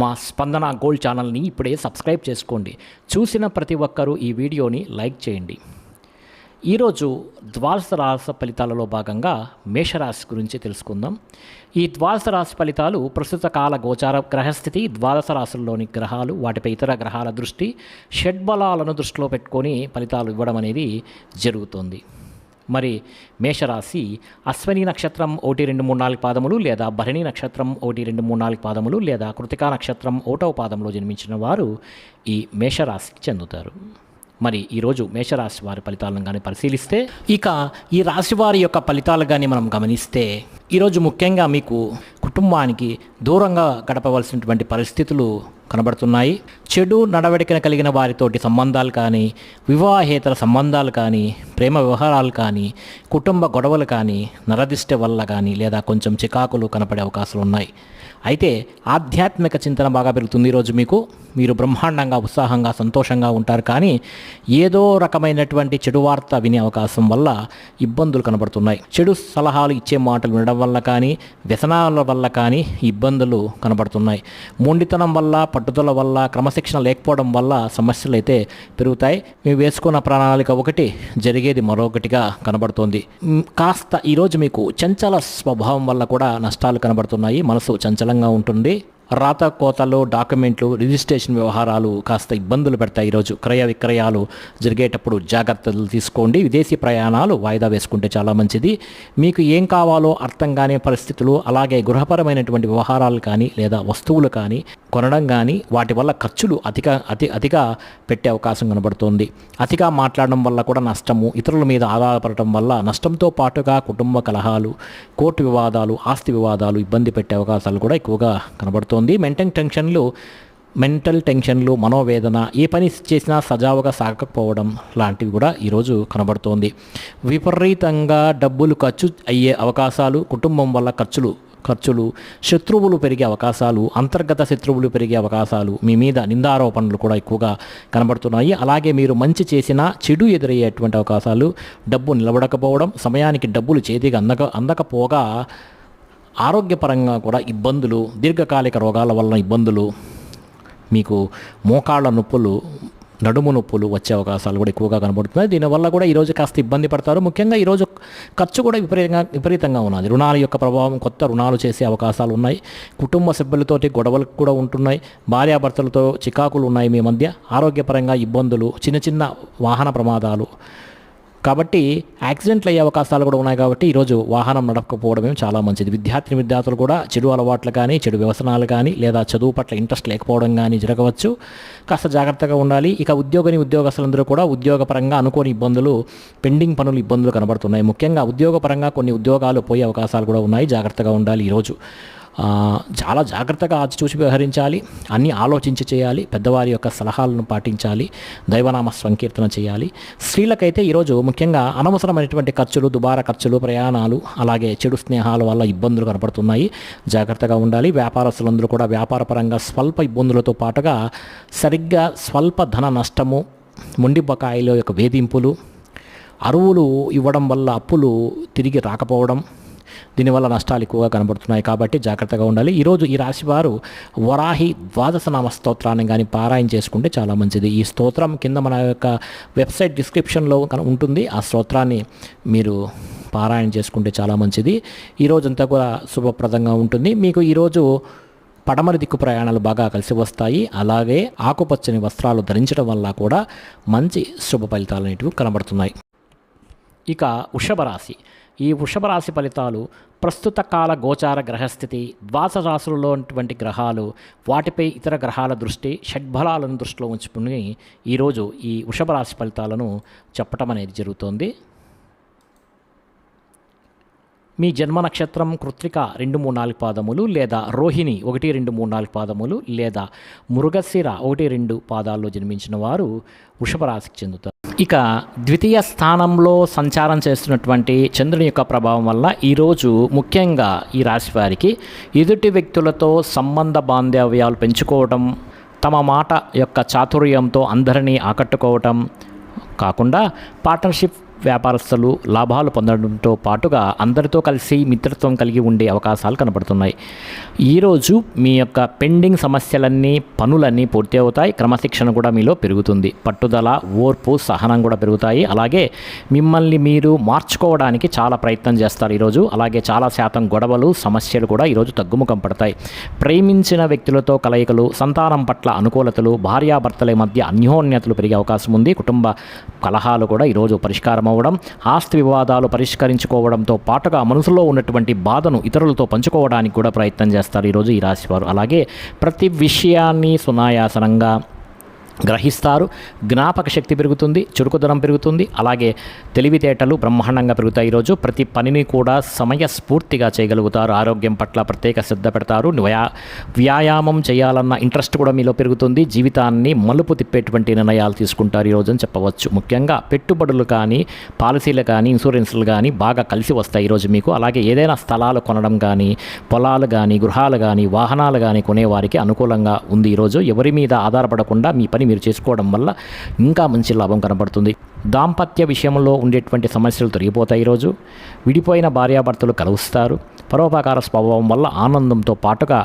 మా స్పందన గోల్డ్ ఛానల్ని ఇప్పుడే సబ్స్క్రైబ్ చేసుకోండి. చూసిన ప్రతి ఒక్కరూ ఈ వీడియోని లైక్ చేయండి. ఈరోజు ద్వాదశ రాశి ఫలితాలలో భాగంగా మేషరాశి గురించి తెలుసుకుందాం. ఈ ద్వాదశ రాశి ఫలితాలు ప్రస్తుత కాల గోచార గ్రహస్థితి, ద్వాదశ రాశుల్లోని గ్రహాలు, వాటిపై ఇతర గ్రహాల దృష్టి, షడ్బలాలను దృష్టిలో పెట్టుకొని ఫలితాలు ఇవ్వడం అనేది జరుగుతుంది. మరి మేషరాశి అశ్వని నక్షత్రం 1, 2, 3, 4 పాదములు లేదా భరణి నక్షత్రం 1, 2, 3, 4 పాదములు లేదా కృతికా నక్షత్రం 1వ పాదంలో జన్మించిన వారు ఈ మేషరాశికి చెందుతారు. మరి ఈరోజు మేషరాశి వారి ఫలితాలను కానీ పరిశీలిస్తే, ఇక ఈ రాశి వారి యొక్క ఫలితాలు కానీ మనం గమనిస్తే, ఈరోజు ముఖ్యంగా మీకు కుటుంబానికి దూరంగా గడపవలసినటువంటి పరిస్థితులు కనబడుతున్నాయి. చెడు నడవడికన కలిగిన వారితోటి సంబంధాలు కానీ, వివాహేతర సంబంధాలు కానీ, ప్రేమ వ్యవహారాలు కానీ, కుటుంబ గొడవలు కానీ, నరదిష్టి వల్ల కానీ లేదా కొంచెం చికాకులు కనపడే అవకాశాలు ఉన్నాయి. అయితే ఆధ్యాత్మిక చింతన బాగా పెరుగుతుంది. ఈరోజు మీరు బ్రహ్మాండంగా, ఉత్సాహంగా, సంతోషంగా ఉంటారు. కానీ ఏదో రకమైనటువంటి చెడు వార్త వినే అవకాశం వల్ల ఇబ్బందులు కనబడుతున్నాయి. చెడు సలహాలు ఇచ్చే మాటలు వినడం వల్ల కానీ, వ్యసనాల వల్ల కానీ ఇబ్బందులు కనబడుతున్నాయి. మొండితనం వల్ల, పట్టుదల వల్ల, క్రమశిక్షణ లేకపోవడం వల్ల సమస్యలు అయితే పెరుగుతాయి. మేము వేసుకున్న ప్రణాళిక ఒకటి, జరిగేది మరొకటిగా కనబడుతోంది. కాస్త ఈరోజు మీకు చంచల స్వభావం వల్ల కూడా నష్టాలు కనబడుతున్నాయి. మనసు చంచలంగా ఉంటుంది. రాత కోతలు, డాక్యుమెంట్లు, రిజిస్ట్రేషన్ వ్యవహారాలు కాస్త ఇబ్బందులు పెడతాయి. ఈరోజు క్రయ విక్రయాలు జరిగేటప్పుడు జాగ్రత్తలు తీసుకోండి. విదేశీ ప్రయాణాలు వాయిదా వేసుకుంటే చాలా మంచిది. మీకు ఏం కావాలో అర్థం కాని పరిస్థితులు, అలాగే గృహపరమైనటువంటి వ్యవహారాలు కానీ లేదా వస్తువులు కానీ కొనడం కానీ, వాటి వల్ల ఖర్చులు అతిగా పెట్టే అవకాశం కనబడుతోంది. అతిగా మాట్లాడడం వల్ల కూడా నష్టము, ఇతరుల మీద ఆధారపడటం వల్ల నష్టంతో పాటుగా కుటుంబ కలహాలు, కోర్టు వివాదాలు, ఆస్తి వివాదాలు ఇబ్బంది పెట్టే అవకాశాలు కూడా ఎక్కువగా కనబడుతోంది. మెంటల్ టెన్షన్లు, మనోవేదన, ఏ పని చేసినా సజావుగా సాగకపోవడం లాంటివి కూడా ఈరోజు కనబడుతోంది. విపరీతంగా డబ్బులు ఖర్చు అయ్యే అవకాశాలు, కుటుంబం వల్ల ఖర్చులు, శత్రువులు పెరిగే అవకాశాలు, అంతర్గత శత్రువులు పెరిగే అవకాశాలు, మీ మీద నిందారోపణలు కూడా ఎక్కువగా కనబడుతున్నాయి. అలాగే మీరు మంచి చేసినా చెడు ఎదురయ్యేటువంటి అవకాశాలు, డబ్బు నిలబడకపోవడం, సమయానికి డబ్బులు చేతికి అందకపోగా ఆరోగ్యపరంగా కూడా ఇబ్బందులు, దీర్ఘకాలిక రోగాల వలన ఇబ్బందులు, మీకు మోకాళ్ళ నొప్పులు, నడుము నొప్పులు వచ్చే అవకాశాలు కూడా ఎక్కువగా కనబడుతున్నాయి. దీనివల్ల కూడా ఈరోజు కాస్త ఇబ్బంది పడతారు. ముఖ్యంగా ఈరోజు ఖర్చు కూడా విపరీతంగా ఉన్నది. రుణాల యొక్క ప్రభావం, కొత్త రుణాలు చేసే అవకాశాలు ఉన్నాయి. కుటుంబ సభ్యులతోటి గొడవలు కూడా ఉంటున్నాయి. భార్యాభర్తలతో చికాకులు ఉన్నాయి మీ మధ్య. ఆరోగ్యపరంగా ఇబ్బందులు, చిన్న వాహన ప్రమాదాలు, కాబట్టి యాక్సిడెంట్లు అయ్యే అవకాశాలు కూడా ఉన్నాయి. కాబట్టి ఈరోజు వాహనం నడపకపోవడమే చాలా మంచిది. విద్యార్థులు కూడా చెడు అలవాట్లు కానీ, చెడు వ్యసనాలు కానీ లేదా చదువు పట్ల ఇంట్రెస్ట్ లేకపోవడం కానీ జరగవచ్చు. కాస్త జాగ్రత్తగా ఉండాలి. ఇక ఉద్యోగస్తులందరూ కూడా ఉద్యోగపరంగా అనుకోని ఇబ్బందులు, పెండింగ్ పనులు ఇబ్బందులు కనబడుతున్నాయి. ముఖ్యంగా ఉద్యోగపరంగా కొన్ని ఉద్యోగాలు పోయే అవకాశాలు కూడా ఉన్నాయి. జాగ్రత్తగా ఉండాలి. ఈరోజు చాలా జాగ్రత్తగా చూసి వ్యవహరించాలి. అన్నీ ఆలోచించి చేయాలి. పెద్దవారి యొక్క సలహాలను పాటించాలి. దైవనామ సంకీర్తన చేయాలి. స్త్రీలకైతే ఈరోజు ముఖ్యంగా అనవసరమైనటువంటి ఖర్చులు, దుబారా ఖర్చులు, ప్రయాణాలు, అలాగే చెడు స్నేహాల వల్ల ఇబ్బందులు కనపడుతున్నాయి. జాగ్రత్తగా ఉండాలి. వ్యాపారస్తులందరూ కూడా వ్యాపారపరంగా స్వల్ప ఇబ్బందులతో పాటుగా సరిగ్గా స్వల్ప ధన నష్టము, మొండి బకాయిల యొక్క వేధింపులు, అరువులు ఇవ్వడం వల్ల అప్పులు తిరిగి రాకపోవడం, దీనివల్ల నష్టాలు ఎక్కువగా కనబడుతున్నాయి. కాబట్టి జాగ్రత్తగా ఉండాలి. ఈరోజు ఈ రాశి వారు వరాహి ద్వాదశ నామ స్తోత్రాన్ని కానీ పారాయణ చేసుకుంటే చాలా మంచిది. ఈ స్తోత్రం కింద మన యొక్క వెబ్సైట్ డిస్క్రిప్షన్లో ఉంటుంది. ఆ స్తోత్రాన్ని మీరు పారాయణ చేసుకుంటే చాలా మంచిది. ఈరోజంతా కూడా శుభప్రదంగా ఉంటుంది. మీకు ఈరోజు పడమరి దిక్కు ప్రయాణాలు బాగా కలిసి వస్తాయి. అలాగే ఆకుపచ్చని వస్త్రాలు ధరించడం వల్ల కూడా మంచి శుభ ఫలితాలు అనేటివి కనబడుతున్నాయి. ఇక వృషభ రాశి. ఈ వృషభ రాశి ఫలితాలు ప్రస్తుత కాల గోచార గ్రహస్థితి, ద్వాదశ రాశులలో ఉన్నటువంటి గ్రహాలు, వాటిపై ఇతర గ్రహాల దృష్టి, షడ్బలాలను దృష్టిలో ఉంచుకుని ఈరోజు ఈ వృషభ రాశి ఫలితాలను చెప్పటం అనేది జరుగుతోంది. మీ జన్మ నక్షత్రం కృత్తిక 2, 3, 4 పాదములు లేదా రోహిణి 1, 2, 3, 4 పాదములు లేదా మృగశిర 1, 2 పాదాల్లో జన్మించిన వారు వృషభ రాశికి చెందుతారు. ఇక ద్వితీయ స్థానంలో సంచారం చేస్తున్నటువంటి చంద్రుని యొక్క ప్రభావం వల్ల ఈరోజు ముఖ్యంగా ఈ రాశి వారికి ఎదుటి వ్యక్తులతో సంబంధ బాంధవ్యాలు పెంచుకోవడం, తమ మాట యొక్క చాతుర్యంతో అందరినీ ఆకట్టుకోవటం కాకుండా పార్ట్నర్షిప్ వ్యాపారస్తులు లాభాలు పొందడంతో పాటుగా అందరితో కలిసి మిత్రత్వం కలిగి ఉండే అవకాశాలు కనబడుతున్నాయి. ఈరోజు మీ యొక్క పెండింగ్ సమస్యలన్నీ పనులన్నీ పూర్తి అవుతాయి. క్రమశిక్షణ కూడా మీలో పెరుగుతుంది. పట్టుదల, ఓర్పు, సహనం కూడా పెరుగుతాయి. అలాగే మిమ్మల్ని మీరు మార్చుకోవడానికి చాలా ప్రయత్నం చేస్తారు ఈరోజు. అలాగే చాలా శాతం గొడవలు, సమస్యలు కూడా ఈరోజు తగ్గుముఖం పడతాయి. ప్రేమించిన వ్యక్తులతో కలయికలు, సంతానం పట్ల అనుకూలతలు, భార్యాభర్తల మధ్య అన్యోన్యతలు పెరిగే అవకాశం ఉంది. కుటుంబ కలహాలు కూడా ఈరోజు పరిష్కారం అవ్వడం, ఆస్తి వివాదాలు పరిష్కరించుకోవడంతో పాటుగా మనసులో ఉన్నటువంటి బాధను ఇతరులతో పంచుకోవడానికి కూడా ప్రయత్నం చేస్తారు ఈరోజు ఈ రాశివారు. అలాగే ప్రతి విషయాన్ని సునాయాసనంగా గ్రహిస్తారు. జ్ఞాపక శక్తి పెరుగుతుంది, చురుకుదనం పెరుగుతుంది. అలాగే తెలివితేటలు బ్రహ్మాండంగా పెరుగుతాయి. ఈరోజు ప్రతి పనిని కూడా సమయస్ఫూర్తిగా చేయగలుగుతారు. ఆరోగ్యం పట్ల ప్రత్యేక శ్రద్ధ పెడతారు. వ్యాయామం చేయాలన్న ఇంట్రెస్ట్ కూడా మీలో పెరుగుతుంది. జీవితాన్ని మలుపు తిప్పేటువంటి నిర్ణయాలు తీసుకుంటారు ఈరోజు అని చెప్పవచ్చు. ముఖ్యంగా పెట్టుబడులు కానీ, పాలసీలు కానీ, ఇన్సూరెన్స్లు కానీ బాగా కలిసి వస్తాయి ఈరోజు మీకు. అలాగే ఏదైనా స్థలాలు కొనడం కానీ, పొలాలు కానీ, గృహాలు కానీ, వాహనాలు కానీ కొనేవారికి అనుకూలంగా ఉంది ఈరోజు. ఎవరి మీద ఆధారపడకుండా మీ పని మీరు చేసుకోవడం వల్ల ఇంకా మంచి లాభం కనబడుతుంది. దాంపత్య విషయంలో ఉండేటువంటి సమస్యలు తొలగిపోతాయి ఈరోజు. విడిపోయిన భార్యాభర్తలు కలుస్తారు. పరోపకార స్వభావం వల్ల ఆనందంతో పాటుగా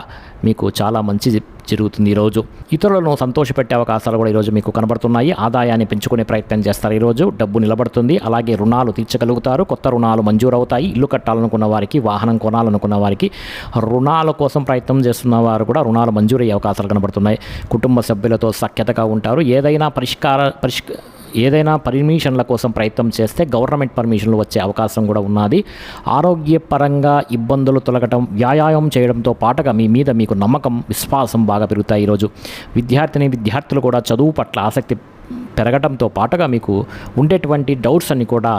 మీకు చాలా మంచి జరుగుతుంది ఈరోజు. ఇతరులను సంతోషపెట్టే అవకాశాలు కూడా ఈరోజు మీకు కనబడుతున్నాయి. ఆదాయాన్ని పెంచుకునే ప్రయత్నం చేస్తారు ఈరోజు. డబ్బు నిలబడుతుంది. అలాగే రుణాలు తీర్చగలుగుతారు. కొత్త రుణాలు మంజూరవుతాయి. ఇల్లు కట్టాలనుకున్న వారికి, వాహనం కొనాలనుకున్న వారికి, రుణాల కోసం ప్రయత్నం చేస్తున్న వారు కూడా రుణాలు మంజూరయ్యే అవకాశాలు కనబడుతున్నాయి. కుటుంబ సభ్యులతో సఖ్యతగా ఉంటారు. ఏదైనా పర్మిషన్ల కోసం ప్రయత్నం చేస్తే గవర్నమెంట్ పర్మిషన్లు వచ్చే అవకాశం కూడా ఉన్నది. ఆరోగ్యపరంగా ఇబ్బందులు తొలగటం, వ్యాయామం చేయడంతో పాటుగా మీ మీద మీకు నమ్మకం, విశ్వాసం బాగా పెరుగుతాయి ఈరోజు. విద్యార్థులు కూడా చదువు పట్ల ఆసక్తి పెరగడంతో పాటుగా మీకు ఉండేటువంటి డౌట్స్ అన్ని కూడా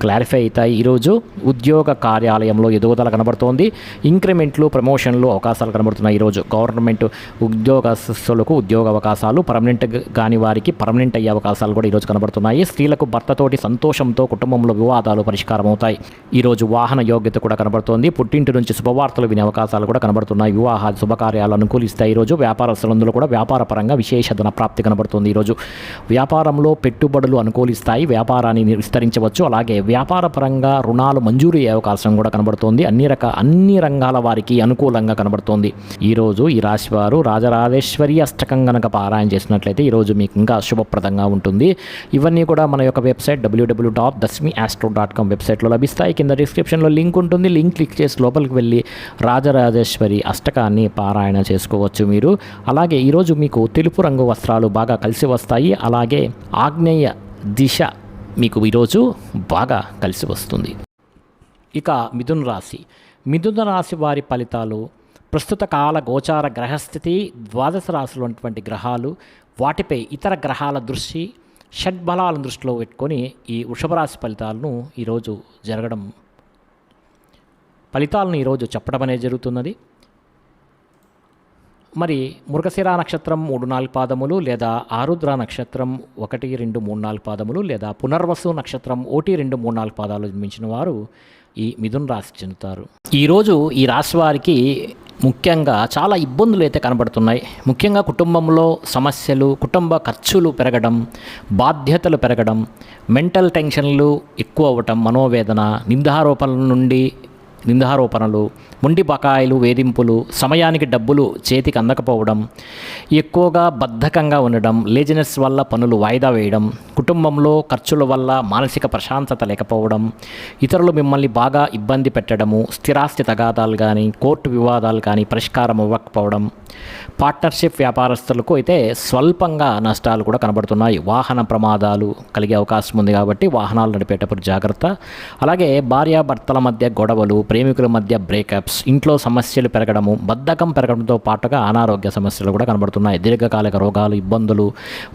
క్లారిఫై అవుతాయి ఈరోజు. ఉద్యోగ కార్యాలయంలో ఎదుగుదల కనబడుతోంది. ఇంక్రిమెంట్లు, ప్రమోషన్లు అవకాశాలు కనబడుతున్నాయి ఈరోజు. గవర్నమెంట్ ఉద్యోగస్తులకు ఉద్యోగ అవకాశాలు, పర్మనెంట్ కాని వారికి పర్మనెంట్ అయ్యే అవకాశాలు కూడా ఈరోజు కనబడుతున్నాయి. స్త్రీలకు భర్తతోటి సంతోషంతో కుటుంబంలో వివాదాలు పరిష్కారం అవుతాయి ఈరోజు. వాహన యోగ్యత కూడా కనబడుతోంది. పుట్టింటి నుంచి శుభవార్తలు వినే అవకాశాలు కూడా కనబడుతున్నాయి. వివాహాలు, శుభకార్యాలు అనుకూలిస్తాయి ఈరోజు. వ్యాపారస్తులందరూ కూడా వ్యాపార పరంగా విశేష ధన ప్రాప్తి కనబడుతుంది ఈరోజు. వ్యాపారంలో పెట్టుబడులు అనుకూలిస్తాయి. వ్యాపారాన్ని విస్తరించవచ్చు. అలాగే వ్యాపార పరంగా రుణాలు మంజూరు అయ్యే అవకాశం కూడా కనబడుతోంది. అన్ని రంగాల వారికి అనుకూలంగా కనబడుతోంది ఈరోజు. ఈ రాశి వారు రాజరాజేశ్వరి అష్టకం కనుక పారాయణ చేసినట్లయితే ఈరోజు మీకు ఇంకా శుభప్రదంగా ఉంటుంది. ఇవన్నీ కూడా మన యొక్క వెబ్సైట్ www.dasmiastro.com వెబ్సైట్లో లభిస్తాయి. కింద డిస్క్రిప్షన్లో లింక్ ఉంటుంది. లింక్ క్లిక్ చేసి లోపలికి వెళ్ళి రాజరాజేశ్వరి అష్టకాన్ని పారాయణ చేసుకోవచ్చు మీరు. అలాగే ఈరోజు మీకు తెలుపు రంగు వస్త్రాలు బాగా కలిసి వస్తాయి. అలాగే ఆగ్నేయ దిశ మీకు ఈరోజు బాగా కలిసి వస్తుంది. ఇక మిథున రాశి వారి ఫలితాలు. ప్రస్తుత కాల గోచార గ్రహస్థితి, ద్వాదశ రాశులు ఉన్నటువంటి గ్రహాలు, వాటిపై ఇతర గ్రహాల దృష్టి, షడ్బలాలను దృష్టిలో పెట్టుకొని ఈ వృషభ రాశి ఫలితాలను ఈరోజు చెప్పడం అనేది జరుగుతున్నది. మరి మృగశిర నక్షత్రం 3-4 పాదములు, లేదా ఆరుద్ర నక్షత్రం 1, 2, 3, 4 పాదములు, లేదా పునర్వసు నక్షత్రం 1, 2, 3, 4 పాదాలు జన్మించిన వారు ఈ మిథున రాశికి చెందుతారు. ఈరోజు ఈ రాశి వారికి ముఖ్యంగా చాలా ఇబ్బందులు అయితే కనబడుతున్నాయి. ముఖ్యంగా కుటుంబంలో సమస్యలు, కుటుంబ ఖర్చులు పెరగడం, బాధ్యతలు పెరగడం, మెంటల్ టెన్షన్లు ఎక్కువ అవ్వటం, మనోవేదన, నిందారోపణలు, మొండి బకాయిలు, వేధింపులు, సమయానికి డబ్బులు చేతికి అందకపోవడం, ఎక్కువగా బద్ధకంగా ఉండడం, లేజినెస్ వల్ల పనులు వాయిదా వేయడం, కుటుంబంలో ఖర్చుల వల్ల మానసిక ప్రశాంతత లేకపోవడం, ఇతరులు మిమ్మల్ని బాగా ఇబ్బంది పెట్టడము, స్థిరాస్తి తగాదాలు కానీ, కోర్టు వివాదాలు కానీ పరిష్కారం అవ్వకపోవడం, పార్ట్నర్షిప్ వ్యాపారస్తులకు అయితే స్వల్పంగా నష్టాలు కూడా కనబడుతున్నాయి. వాహన ప్రమాదాలు కలిగే అవకాశం ఉంది కాబట్టి వాహనాలు నడిపేటప్పుడు జాగ్రత్త. అలాగే భార్యాభర్తల మధ్య గొడవలు, ప్రేమికుల మధ్య బ్రేకప్స్, ఇంట్లో సమస్యలు పెరగడము, బద్ధకం పెరగడంతో పాటుగా అనారోగ్య సమస్యలు కూడా కనబడుతున్నాయి. దీర్ఘకాలిక రోగాలు, ఇబ్బందులు,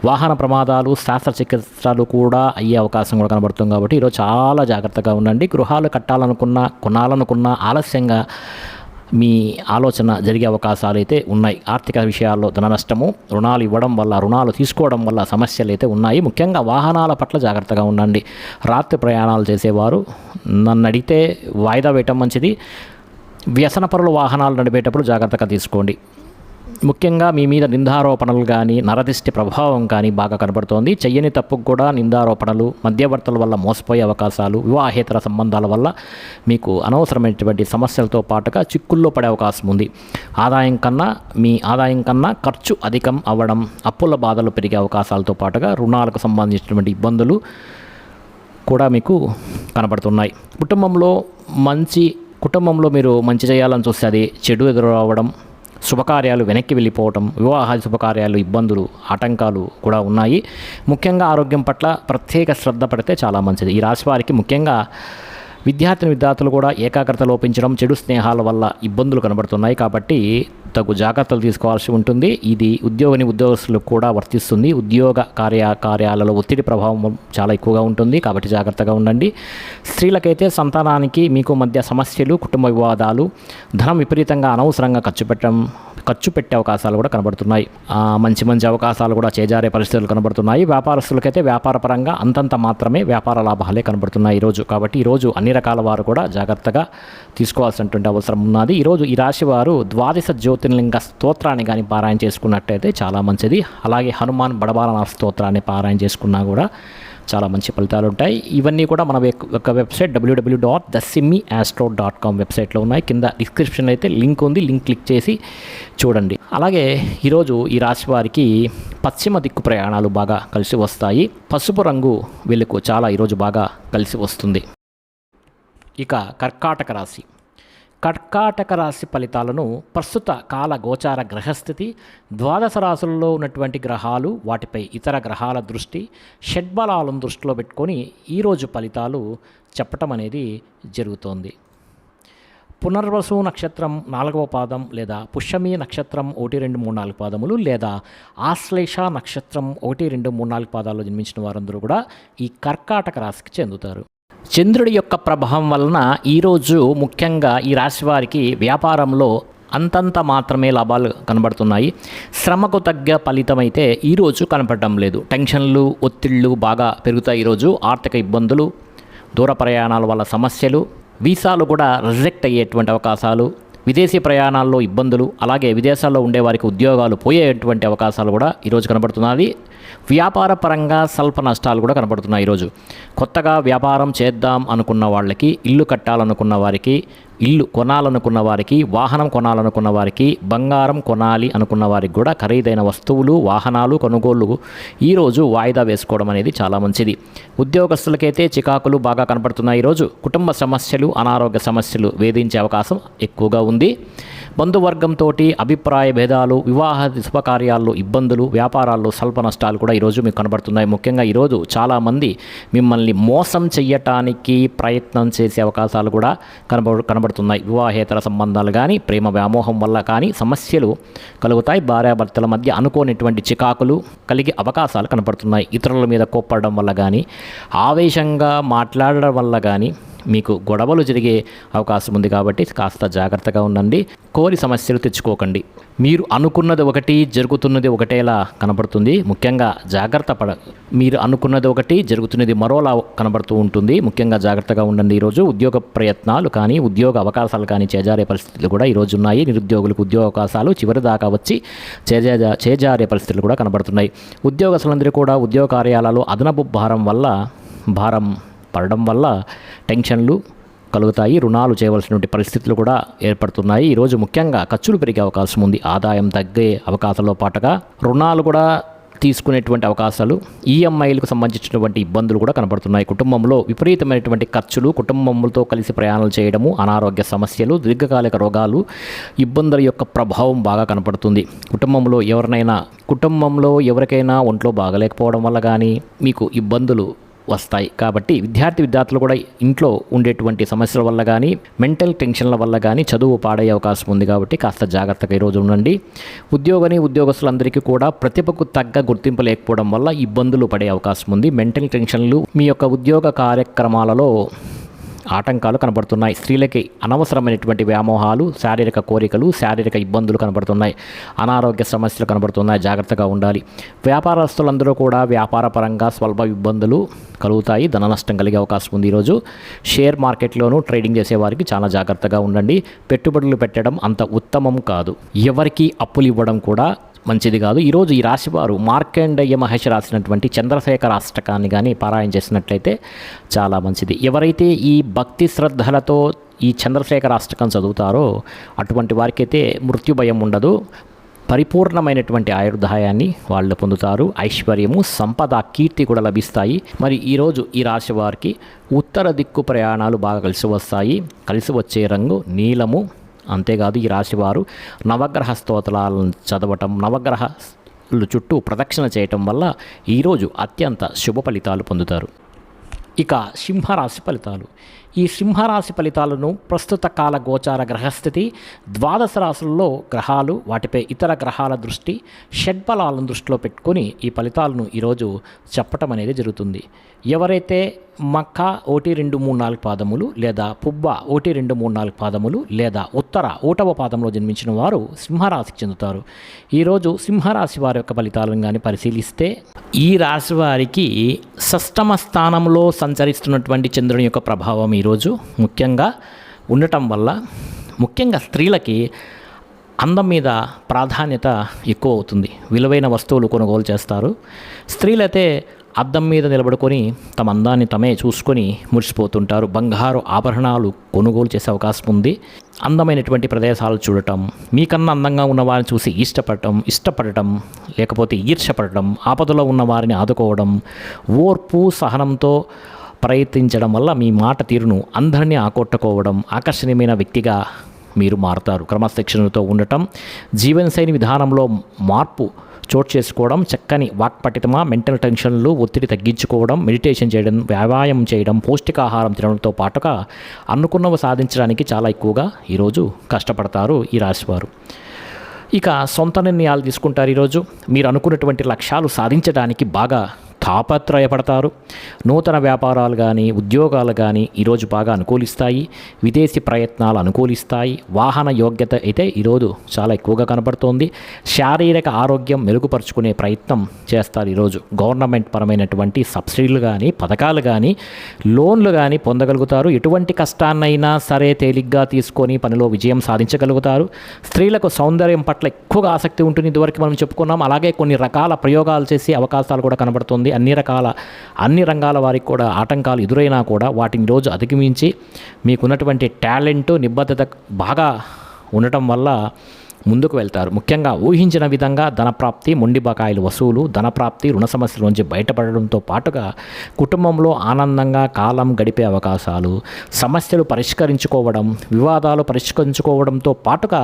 వాహన ప్రమాదాలు, శస్త్రచికిత్సలు కూడా అయ్యే అవకాశం కూడా కనబడుతుంది. కాబట్టి ఈరోజు చాలా జాగ్రత్తగా ఉండండి. గృహాలు కొనాలనుకున్న ఆలస్యంగా మీ ఆలోచన జరిగే అవకాశాలు అయితే ఉన్నాయి. ఆర్థిక విషయాల్లో ధన నష్టము, రుణాలు తీసుకోవడం వల్ల సమస్యలు అయితే ఉన్నాయి. ముఖ్యంగా వాహనాల పట్ల జాగ్రత్తగా ఉండండి. రాత్రి ప్రయాణాలు చేసేవారు నన్ను అడిగితే వాయిదా వేయటం మంచిది. వ్యసనపరుల వాహనాలు నడిపేటప్పుడు జాగ్రత్తగా తీసుకోండి. ముఖ్యంగా మీ మీద నిందారోపణలు కానీ నరదిష్టి ప్రభావం కానీ బాగా కనబడుతోంది. చెయ్యని తప్పుకు కూడా నిందారోపణలు, మధ్యవర్తుల వల్ల మోసపోయే అవకాశాలు, వివాహేతర సంబంధాల వల్ల మీకు అనవసరమైనటువంటి సమస్యలతో పాటుగా చిక్కుల్లో పడే అవకాశం ఉంది. మీ ఆదాయం కన్నా ఖర్చు అధికం అవ్వడం, అప్పుల బాధలు పెరిగే అవకాశాలతో పాటుగా రుణాలకు సంబంధించినటువంటి ఇబ్బందులు కూడా మీకు కనబడుతున్నాయి. కుటుంబంలో మీరు మంచి చేయాలని చూస్తే అది చెడు ఎదురు రావడం, శుభకార్యాలు వెనక్కి వెళ్ళిపోవటం, వివాహాది శుభకార్యాలు ఇబ్బందులు, ఆటంకాలు కూడా ఉన్నాయి. ముఖ్యంగా ఆరోగ్యం పట్ల ప్రత్యేక శ్రద్ధ పడితే చాలా మంచిది. ఈ రాశి వారికి ముఖ్యంగా విద్యార్థులు కూడా ఏకాగ్రత లోపించడం, చెడు స్నేహాల వల్ల ఇబ్బందులు కనబడుతున్నాయి. కాబట్టి తగు జాగ్రత్తలు తీసుకోవాల్సి ఉంటుంది. ఇది ఉద్యోగస్తులకు కూడా వర్తిస్తుంది. ఉద్యోగ కార్యాలలో ఒత్తిడి ప్రభావం చాలా ఎక్కువగా ఉంటుంది కాబట్టి జాగ్రత్తగా ఉండండి. స్త్రీలకైతే సంతానానికి మీకు మధ్య సమస్యలు, కుటుంబ వివాదాలు, ధనం విపరీతంగా అనవసరంగా ఖర్చు పెట్టే అవకాశాలు కూడా కనబడుతున్నాయి. మంచి అవకాశాలు కూడా చేజారే పరిస్థితులు కనబడుతున్నాయి. వ్యాపారస్తులకైతే వ్యాపారపరంగా అంతంత మాత్రమే వ్యాపార లాభాలే కనబడుతున్నాయి ఈరోజు. కాబట్టి ఈరోజు అన్ని రకాల వారు కూడా జాగ్రత్తగా తీసుకోవాల్సినటువంటి అవసరం ఉన్నది. ఈరోజు ఈ రాశి వారు ద్వాదశ జ్యోతిర్లింగ స్తోత్రాన్ని కానీ పారాయణ చేసుకున్నట్టయితే చాలా మంచిది. అలాగే హనుమాన్ బడబాలన స్తోత్రాన్ని పారాయణ చేసుకున్నా కూడా చాలా మంచి ఫలితాలు ఉంటాయి. ఇవన్నీ కూడా మన యొక్క వెబ్సైట్ www.thesimmiastro.com వెబ్సైట్లో ఉన్నాయి. కింద డిస్క్రిప్షన్ అయితే లింక్ ఉంది, లింక్ క్లిక్ చేసి చూడండి. అలాగే ఈరోజు ఈ రాశి వారికి పశ్చిమ దిక్కు ప్రయాణాలు బాగా కలిసి వస్తాయి. పసుపు రంగు వీళ్ళకు చాలా ఈరోజు బాగా కలిసి వస్తుంది. ఇక కర్కాటక రాశి ఫలితాలను ప్రస్తుత కాల గోచార గ్రహస్థితి, ద్వాదశ రాశుల్లో ఉన్నటువంటి గ్రహాలు, వాటిపై ఇతర గ్రహాల దృష్టి, షడ్బలాలను దృష్టిలో పెట్టుకొని ఈరోజు ఫలితాలు చెప్పటం అనేది జరుగుతోంది. పునర్వసు నక్షత్రం 4వ పాదం లేదా పుష్యమి నక్షత్రం 1, 2, 3, 4 పాదములు లేదా ఆశ్లేష నక్షత్రం 1, 2, 3, 4 పాదాల్లో జన్మించిన వారందరూ కూడా ఈ కర్కాటక రాశికి చెందుతారు. చంద్రుడి యొక్క ప్రభావం వలన ఈరోజు ముఖ్యంగా ఈ రాశి వారికి వ్యాపారంలో అంతంత మాత్రమే లాభాలు కనబడుతున్నాయి. శ్రమకు తగ్గ ఫలితం అయితే ఈరోజు కనపడటం లేదు. టెన్షన్లు, ఒత్తిళ్లు బాగా పెరుగుతాయి. ఈరోజు ఆర్థిక ఇబ్బందులు, దూర ప్రయాణాల వల్ల సమస్యలు, వీసాలు కూడా రిజెక్ట్ అయ్యేటువంటి అవకాశాలు, విదేశీ ప్రయాణాల్లో ఇబ్బందులు, అలాగే విదేశాల్లో ఉండే వారికి ఉద్యోగాలు పోయేటువంటి అవకాశాలు కూడా ఈరోజు కనబడుతున్నది. వ్యాపార పరంగా స్వల్ప నష్టాలు కూడా కనబడుతున్నాయి. ఈరోజు కొత్తగా వ్యాపారం చేద్దాం అనుకున్న వాళ్ళకి, ఇల్లు కట్టాలనుకున్న వారికి, ఇల్లు కొనాలనుకున్న వారికి, వాహనం కొనాలనుకున్న వారికి, బంగారం కొనాలి అనుకున్న వారికి కూడా ఖరీదైన వస్తువులు, వాహనాలు కొనుగోళ్లు ఈరోజు వాయిదా వేసుకోవడం అనేది చాలా మంచిది. ఉద్యోగస్తులకైతే చికాకులు బాగా కనపడుతున్నాయి. ఈరోజు కుటుంబ సమస్యలు, అనారోగ్య సమస్యలు వేధించే అవకాశం ఎక్కువగా ఉంది. బంధువర్గంతో అభిప్రాయ భేదాలు, వివాహ శుభకార్యాల్లో ఇబ్బందులు, వ్యాపారాల్లో స్వల్ప నష్టాలు కూడా ఈరోజు మీకు కనబడుతున్నాయి. ముఖ్యంగా ఈరోజు చాలామంది మిమ్మల్ని మోసం చెయ్యటానికి ప్రయత్నం చేసే అవకాశాలు కూడా కనబడుతున్నాయి. వివాహేతర సంబంధాలు కానీ, ప్రేమ వ్యామోహం వల్ల కానీ సమస్యలు కలుగుతాయి. భార్యాభర్తల మధ్య అనుకోనిటువంటి చికాకులు కలిగే అవకాశాలు కనబడుతున్నాయి. ఇతరుల మీద కోప్పడడం వల్ల కానీ, ఆవేశంగా మాట్లాడడం వల్ల కానీ మీకు గొడవలు జరిగే అవకాశం ఉంది. కాబట్టి కాస్త జాగ్రత్తగా ఉండండి. కోరి సమస్యలు తెచ్చుకోకండి. మీరు అనుకున్నది ఒకటి, జరుగుతున్నది ఒకటేలా కనబడుతుంది. ముఖ్యంగా మీరు అనుకున్నది ఒకటి, జరుగుతున్నది మరోలా కనబడుతూ ఉంటుంది. ముఖ్యంగా జాగ్రత్తగా ఉండండి. ఈరోజు ఉద్యోగ ప్రయత్నాలు కానీ, ఉద్యోగ అవకాశాలు కానీ చేజారే పరిస్థితులు కూడా ఈరోజు ఉన్నాయి. నిరుద్యోగులకు ఉద్యోగ అవకాశాలు చివరి దాకా వచ్చి చేజారే పరిస్థితులు కూడా కనబడుతున్నాయి. ఉద్యోగస్తులందరూ కూడా ఉద్యోగ కార్యాలలో అదనపు భారం పడడం వల్ల టెన్షన్లు కలుగుతాయి. రుణాలు చేయవలసినటువంటి పరిస్థితులు కూడా ఏర్పడుతున్నాయి. ఈరోజు ముఖ్యంగా ఖర్చులు పెరిగే అవకాశం ఉంది. ఆదాయం తగ్గే అవకాశాలతో పాటుగా రుణాలు కూడా తీసుకునేటువంటి అవకాశాలు, ఈఎంఐలకు సంబంధించినటువంటి ఇబ్బందులు కూడా కనబడుతున్నాయి. కుటుంబంలో విపరీతమైనటువంటి ఖర్చులు, కుటుంబంతో కలిసి ప్రయాణాలు చేయడము, అనారోగ్య సమస్యలు, దీర్ఘకాలిక రోగాలు, ఇబ్బందుల యొక్క ప్రభావం బాగా కనపడుతుంది. కుటుంబంలో ఎవరికైనా ఒంట్లో బాగలేకపోవడం వల్ల కానీ మీకు ఇబ్బందులు వస్తాయి. కాబట్టి విద్యార్థులు కూడా ఇంట్లో ఉండేటువంటి సమస్యల వల్ల కానీ, మెంటల్ టెన్షన్ల వల్ల కానీ చదువు పాడయ్యే అవకాశం ఉంది. కాబట్టి కాస్త జాగ్రత్తగా ఈరోజు ఉండండి. ఉద్యోగస్తులందరికీ కూడా ప్రతిభకు తగ్గ గుర్తింపు లేకపోవడం వల్ల ఇబ్బందులు పడే అవకాశం ఉంది. మెంటల్ టెన్షన్లు మీ యొక్క ఉద్యోగ కార్యక్రమాలలో ఆటంకాలు కనబడుతున్నాయి. స్త్రీలకి అనవసరమైనటువంటి వ్యామోహాలు, శారీరక కోరికలు, శారీరక ఇబ్బందులు కనబడుతున్నాయి. అనారోగ్య సమస్యలు కనబడుతున్నాయి. జాగ్రత్తగా ఉండాలి. వ్యాపారస్తులందరూ కూడా వ్యాపారపరంగా స్వల్ప ఇబ్బందులు కలుగుతాయి. ధన నష్టం కలిగే అవకాశం ఉంది. ఈరోజు షేర్ మార్కెట్లోనూ ట్రేడింగ్ చేసేవారికి చాలా జాగ్రత్తగా ఉండండి. పెట్టుబడులు పెట్టడం అంత ఉత్తమం కాదు. ఎవరికి అప్పులు ఇవ్వడం కూడా మంచిది కాదు. ఈరోజు ఈ రాశివారు మార్కండేయ మహర్షి రాసినటువంటి చంద్రశేఖర అష్టకాన్ని కానీ పారాయణ చేసినట్లయితే చాలా మంచిది. ఎవరైతే ఈ భక్తి శ్రద్ధలతో ఈ చంద్రశేఖర అష్టకం చదువుతారో అటువంటి వారికైతే మృత్యు భయం ఉండదు. పరిపూర్ణమైనటువంటి ఆయుర్దాయాన్ని వాళ్ళు పొందుతారు. ఐశ్వర్యము, సంపద, కీర్తి కూడా లభిస్తాయి. మరి ఈరోజు ఈ రాశి వారికి ఉత్తర దిక్కు ప్రయాణాలు బాగా కలిసి వస్తాయి. కలిసి వచ్చే రంగు నీలము. అంతేకాదు ఈ రాశివారు నవగ్రహ స్తోత్రాలను చదవటం, నవగ్రహాలు చుట్టూ ప్రదక్షిణ చేయటం వల్ల ఈరోజు అత్యంత శుభ ఫలితాలు పొందుతారు. ఇక సింహరాశి ఫలితాలు. ఈ సింహరాశి ఫలితాలను ప్రస్తుత కాల గోచార గ్రహస్థితి, ద్వాదశ రాశుల్లో గ్రహాలు, వాటిపై ఇతర గ్రహాల దృష్టి, షడ్బలాలను దృష్టిలో పెట్టుకొని ఈ ఫలితాలను ఈరోజు చెప్పటం అనేది జరుగుతుంది. ఎవరైతే మక్క 1, 2, 3, 4 పాదములు లేదా పుబ్బ 1, 2, 3, 4 పాదములు లేదా ఉత్తర 1వ పాదంలో జన్మించిన వారు సింహరాశికి చెందుతారు. ఈరోజు సింహరాశి వారి యొక్క ఫలితాలను కానీ పరిశీలిస్తే ఈ రాశి వారికి షష్టమ స్థానంలో సంచరిస్తున్నటువంటి చంద్రుని యొక్క ప్రభావం ఈరోజు ముఖ్యంగా ఉండటం వల్ల ముఖ్యంగా స్త్రీలకి అందం మీద ప్రాధాన్యత ఎక్కువ అవుతుంది. విలువైన వస్తువులు కొనుగోలు చేస్తారు. స్త్రీలైతే అద్దం మీద నిలబడుకొని తమ అందాన్ని తమే చూసుకొని మురిసిపోతుంటారు. బంగారు ఆభరణాలు కొనుగోలు చేసే అవకాశం ఉంది. అందమైనటువంటి ప్రదేశాలు చూడటం, మీకన్నా అందంగా ఉన్న వారిని చూసి ఇష్టపడటం లేకపోతే ఈర్ష్యపడటం, ఆపదలో ఉన్న వారిని ఆదుకోవడం, ఓర్పు సహనంతో ప్రయత్నించడం వల్ల మీ మాట తీరును అందరినీ ఆకట్టుకోవడం, ఆకర్షణీయమైన వ్యక్తిగా మీరు మారుతారు. క్రమశిక్షణతో ఉండటం, జీవనశైలి విధానంలో మార్పు చోటు చేసుకోవడం, చక్కని వాక్పటితమ, మెంటల్ టెన్షన్లు, ఒత్తిడి తగ్గించుకోవడం, మెడిటేషన్ చేయడం, వ్యాయామం చేయడం, పౌష్టికాహారం తినడంతో పాటుగా అనుకున్నవి సాధించడానికి చాలా ఎక్కువగా ఈరోజు కష్టపడతారు ఈ రాశివారు. ఇక సొంత నిర్ణయాలు తీసుకుంటారు. ఈరోజు మీరు అనుకున్నటువంటి లక్ష్యాలు సాధించడానికి బాగా తాపత్రయపడతారు. నూతన వ్యాపారాలు కానీ ఉద్యోగాలు కానీ ఈరోజు బాగా అనుకూలిస్తాయి. విదేశీ ప్రయత్నాలు అనుకూలిస్తాయి. వాహన యోగ్యత అయితే ఈరోజు చాలా ఎక్కువగా కనబడుతోంది. శారీరక ఆరోగ్యం మెరుగుపరుచుకునే ప్రయత్నం చేస్తారు. ఈరోజు గవర్నమెంట్ పరమైనటువంటి సబ్సిడీలు కానీ పథకాలు కానీ లోన్లు కానీ పొందగలుగుతారు. ఎటువంటి కష్టాన్నైనా సరే తేలిగ్గా తీసుకొని పనిలో విజయం సాధించగలుగుతారు. స్త్రీలకు సౌందర్యం పట్ల ఎక్కువగా ఆసక్తి ఉంటుంది. ఇదివరకు మనం చెప్పుకున్నాం. అలాగే కొన్ని రకాల ప్రయోగాలు చేసే అవకాశాలు కూడా కనబడుతుంది. అన్ని రంగాల వారికి కూడా ఆటంకాలు ఎదురైనా కూడా వాటిని రోజు అధిగమించి మీకున్నటువంటి టాలెంట్, నిబద్ధత బాగా ఉండటం వల్ల ముందుకు వెళ్తారు. ముఖ్యంగా ఊహించిన విధంగా ధనప్రాప్తి, మొండి బకాయిలు వసూలు, ధనప్రాప్తి, రుణ సమస్యల నుంచి బయటపడడంతో పాటుగా కుటుంబంలో ఆనందంగా కాలం గడిపే అవకాశాలు, సమస్యలు పరిష్కరించుకోవడం, వివాదాలు పరిష్కరించుకోవడంతో పాటుగా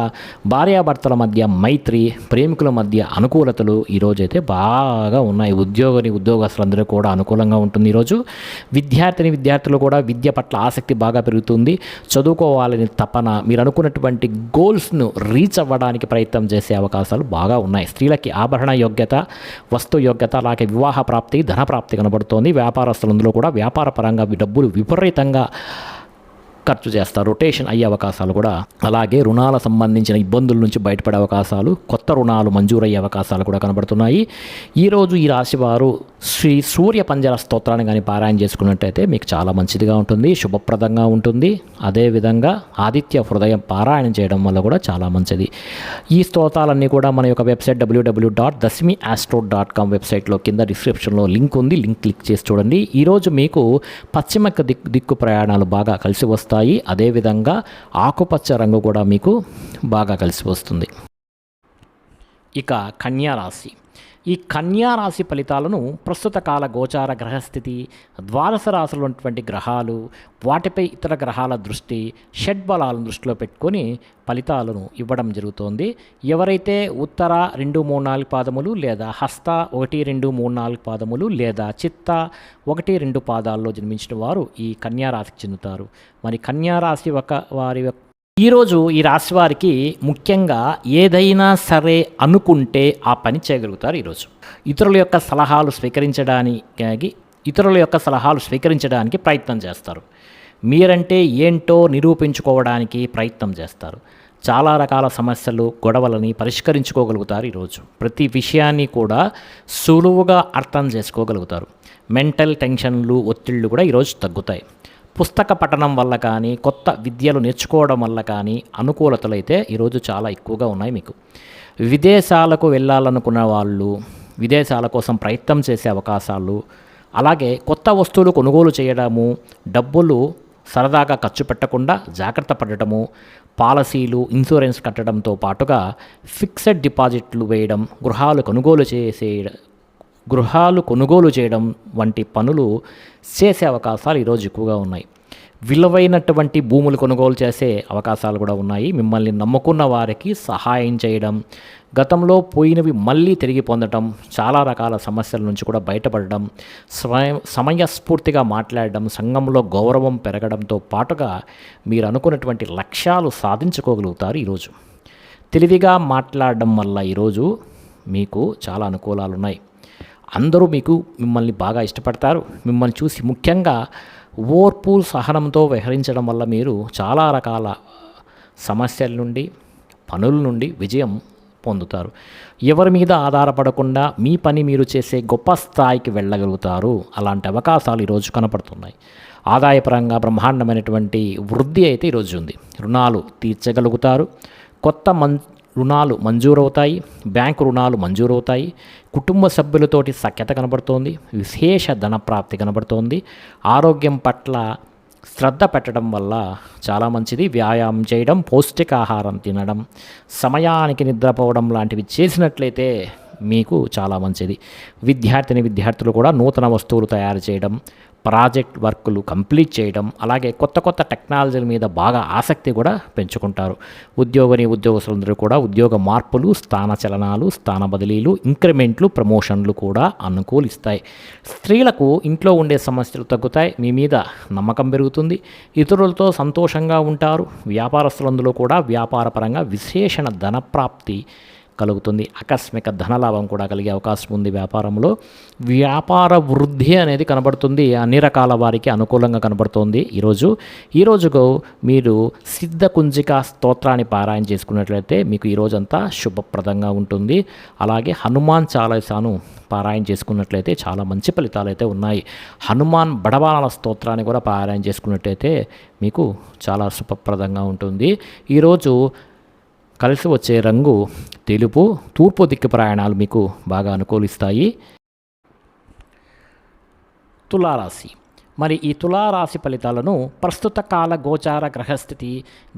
భార్యాభర్తల మధ్య మైత్రి, ప్రేమికుల మధ్య అనుకూలతలు ఈరోజైతే బాగా ఉన్నాయి. ఉద్యోగస్తులందరూ కూడా అనుకూలంగా ఉంటుంది. ఈరోజు విద్యార్థులు కూడా విద్య పట్ల ఆసక్తి బాగా పెరుగుతుంది. చదువుకోవాలని తపన, మీరు అనుకున్నటువంటి గోల్స్ను రీచ్ అవ్వడానికి ప్రయత్నం చేసే అవకాశాలు బాగా ఉన్నాయి. స్త్రీలకి ఆభరణ యోగ్యత, వస్తు యోగ్యత, అలాగే వివాహ ప్రాప్తి, ధన ప్రాప్తి కనబడుతోంది. వ్యాపారస్తులందరూ కూడా వ్యాపార పరంగా డబ్బులు విపరీతంగా ఖర్చు చేస్తారు. రొటేషన్ అయ్యే అవకాశాలు కూడా, అలాగే రుణాల సంబంధించిన ఇబ్బందుల నుంచి బయటపడే అవకాశాలు, కొత్త రుణాలు మంజూరయ్యే అవకాశాలు కూడా కనబడుతున్నాయి. ఈరోజు ఈ రాశివారు శ్రీ సూర్య పంజర స్తోత్రాన్ని కానీ పారాయణ చేసుకున్నట్టయితే మీకు చాలా మంచిదిగా ఉంటుంది, శుభప్రదంగా ఉంటుంది. అదేవిధంగా ఆదిత్య హృదయం పారాయణం చేయడం వల్ల కూడా చాలా మంచిది. ఈ స్తోత్రాలన్నీ కూడా మన యొక్క వెబ్సైట్ www.dasmiastro.com వెబ్సైట్లో కింద డిస్క్రిప్షన్లో లింక్ ఉంది. లింక్ క్లిక్ చేసి చూడండి. ఈరోజు మీకు పశ్చిమ దిక్కు ప్రయాణాలు బాగా కలిసి వస్తాయి. అదేవిధంగా ఆకుపచ్చ రంగు కూడా మీకు బాగా కలిసి వస్తుంది. ఇక కన్యారాశి. ఈ కన్యారాశి ఫలితాలను ప్రస్తుత కాల గోచార గ్రహస్థితి, ద్వాదశ రాశులు ఉన్నటువంటి గ్రహాలు, వాటిపై ఇతర గ్రహాల దృష్టి, షడ్బలాలను దృష్టిలో పెట్టుకొని ఫలితాలను ఇవ్వడం జరుగుతోంది. ఎవరైతే ఉత్తర 2, 3, 4 పాదములు లేదా హస్త 1, 2, 3, 4 పాదములు లేదా చిత్త 1, 2 పాదాల్లో జన్మించిన వారు ఈ కన్యారాశికి చెందుతారు. మరి కన్యారాశి వారి ఈరోజు ఈ రాశి వారికి ముఖ్యంగా ఏదైనా సరే అనుకుంటే ఆ పని చేయగలుగుతారు. ఈరోజు ఇతరుల యొక్క సలహాలు స్వీకరించడానికి ప్రయత్నం చేస్తారు. మీరంటే ఏంటో నిరూపించుకోవడానికి ప్రయత్నం చేస్తారు. చాలా రకాల సమస్యలు, గొడవలని పరిష్కరించుకోగలుగుతారు ఈరోజు. ప్రతి విషయాన్ని కూడా సులువుగా అర్థం చేసుకోగలుగుతారు. మెంటల్ టెన్షన్లు, ఒత్తిళ్ళు కూడా ఈరోజు తగ్గుతాయి. పుస్తక పఠనం వల్ల కానీ, కొత్త విద్యలు నేర్చుకోవడం వల్ల కానీ అనుకూలతలు అయితే ఈరోజు చాలా ఎక్కువగా ఉన్నాయి మీకు. విదేశాలకు వెళ్ళాలనుకున్న వాళ్ళు విదేశాల కోసం ప్రయత్నం చేసే అవకాశాలు, అలాగే కొత్త వస్తువులు కొనుగోలు చేయడము, డబ్బులు సరదాగా ఖర్చు పెట్టకుండా జాగ్రత్త పడటము, పాలసీలు, ఇన్సూరెన్స్ కట్టడంతో పాటుగా ఫిక్స్డ్ డిపాజిట్లు వేయడం, గృహాలు కొనుగోలు చేయడం వంటి పనులు చేసే అవకాశాలు ఈరోజు ఎక్కువగా ఉన్నాయి. విలువైనటువంటి భూములు కొనుగోలు చేసే అవకాశాలు కూడా ఉన్నాయి. మిమ్మల్ని నమ్ముకున్న వారికి సహాయం చేయడం, గతంలో పోయినవి మళ్ళీ తిరిగి పొందడం, చాలా రకాల సమస్యల నుంచి కూడా బయటపడడం, సమయస్ఫూర్తిగా మాట్లాడడం, సంఘంలో గౌరవం పెరగడంతో పాటుగా మీరు అనుకున్నటువంటి లక్ష్యాలు సాధించుకోగలుగుతారు ఈరోజు. తెలివిగా మాట్లాడడం వల్ల ఈరోజు మీకు చాలా అనుకూలాలు ఉన్నాయి. అందరూ మిమ్మల్ని బాగా ఇష్టపడతారు. మిమ్మల్ని చూసి ముఖ్యంగా ఓర్పు, సహనంతో వ్యవహరించడం వల్ల మీరు చాలా రకాల సమస్యల నుండి, పనుల నుండి విజయం పొందుతారు. ఎవరి మీద ఆధారపడకుండా మీ పని మీరు చేసే గొప్ప స్థాయికి వెళ్ళగలుగుతారు. అలాంటి అవకాశాలు ఈరోజు కనపడుతున్నాయి. ఆదాయపరంగా బ్రహ్మాండమైనటువంటి వృద్ధి అయితే ఈరోజు ఉంది. రుణాలు తీర్చగలుగుతారు. కొత్త రుణాలు మంజూరవుతాయి. బ్యాంకు రుణాలు మంజూరవుతాయి. కుటుంబ సభ్యులతోటి సఖ్యత కనబడుతోంది. విశేష ధనప్రాప్తి కనబడుతోంది. ఆరోగ్యం పట్ల శ్రద్ధ పెట్టడం వల్ల చాలా మంచిది. వ్యాయామం చేయడం, పౌష్టికాహారం తినడం, సమయానికి నిద్రపోవడం లాంటివి చేసినట్లయితే మీకు చాలా మంచిది. విద్యార్థులు కూడా నూతన వస్తువులు తయారు చేయడం, ప్రాజెక్ట్ వర్కులు కంప్లీట్ చేయడం, అలాగే కొత్త కొత్త టెక్నాలజీల మీద బాగా ఆసక్తి కూడా పెంచుకుంటారు. ఉద్యోగస్తులందరూ కూడా ఉద్యోగ మార్పులు, స్థాన చలనాలు, స్థాన బదిలీలు, ఇంక్రిమెంట్లు, ప్రమోషన్లు కూడా అనుకూలిస్తాయి. స్త్రీలకు ఇంట్లో ఉండే సమస్యలు తగ్గుతాయి. మీ మీద నమ్మకం పెరుగుతుంది. ఇతరులతో సంతోషంగా ఉంటారు. వ్యాపారస్తులందరూ కూడా వ్యాపారపరంగా విశేషణ ధనప్రాప్తి కలుగుతుంది. ఆకస్మిక ధనలాభం కూడా కలిగే అవకాశం ఉంది. వ్యాపార వృద్ధి అనేది కనబడుతుంది. అన్ని రకాల వారికి అనుకూలంగా కనబడుతోంది. ఈరోజుకు మీరు సిద్ధ కుంజిక స్తోత్రాన్ని పారాయణ చేసుకున్నట్లయితే మీకు ఈరోజంతా శుభప్రదంగా ఉంటుంది. అలాగే హనుమాన్ చాలీసాను పారాయణ చేసుకున్నట్లయితే చాలా మంచి ఫలితాలు అయితే ఉన్నాయి. హనుమాన్ బడబాల స్తోత్రాన్ని కూడా పారాయణ చేసుకున్నట్లయితే మీకు చాలా శుభప్రదంగా ఉంటుంది. ఈరోజు కలిసి వచ్చే రంగు తెలుపు. తూర్పు దిక్కు ప్రయాణాలు మీకు బాగా అనుకూలిస్తాయి. తులారాశి. మరి ఈ తులారాశి ఫలితాలను ప్రస్తుత కాల గోచార గ్రహస్థితి,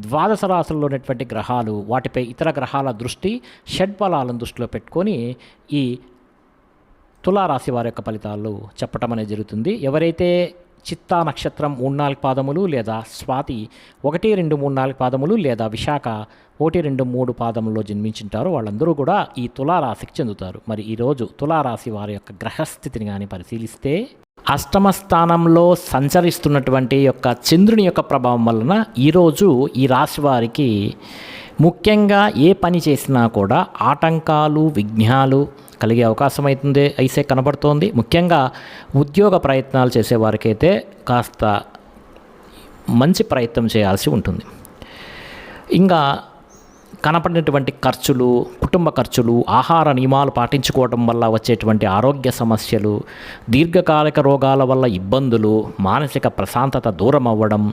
ద్వాదశ రాశుల్లో ఉన్నటువంటి గ్రహాలు, వాటిపై ఇతర గ్రహాల దృష్టి, షడ్బలాలను దృష్టిలో పెట్టుకొని ఈ తులారాశి వారి యొక్క ఫలితాలు చెప్పటం అనేది జరుగుతుంది. ఎవరైతే చిత్తా నక్షత్రం 3-4 పాదములు, లేదా స్వాతి 1, 2, 3, 4 పాదములు, లేదా విశాఖ 1, 2, 3 పాదముల్లో జన్మించుంటారు, వాళ్ళందరూ కూడా ఈ తులారాశికి చెందుతారు. మరి ఈరోజు తులారాశి వారి యొక్క గ్రహస్థితిని కానీ పరిశీలిస్తే, అష్టమ స్థానంలో సంచరిస్తున్నటువంటి యొక్క చంద్రుని యొక్క ప్రభావం వలన ఈరోజు ఈ రాశి వారికి ముఖ్యంగా ఏ పని చేసినా కూడా ఆటంకాలు, విఘ్నాలు కలిగే అవకాశం అయితే కనబడుతోంది. ముఖ్యంగా ఉద్యోగ ప్రయత్నాలు చేసేవారికైతే కాస్త మంచి ప్రయత్నం చేయాల్సి ఉంటుంది. ఇంకా కనపడినటువంటి ఖర్చులు, కుటుంబ ఖర్చులు, ఆహార నియమాలు పాటించుకోవడం వల్ల వచ్చేటువంటి ఆరోగ్య సమస్యలు, దీర్ఘకాలిక రోగాల వల్ల ఇబ్బందులు, మానసిక ప్రశాంతత దూరం అవ్వడం,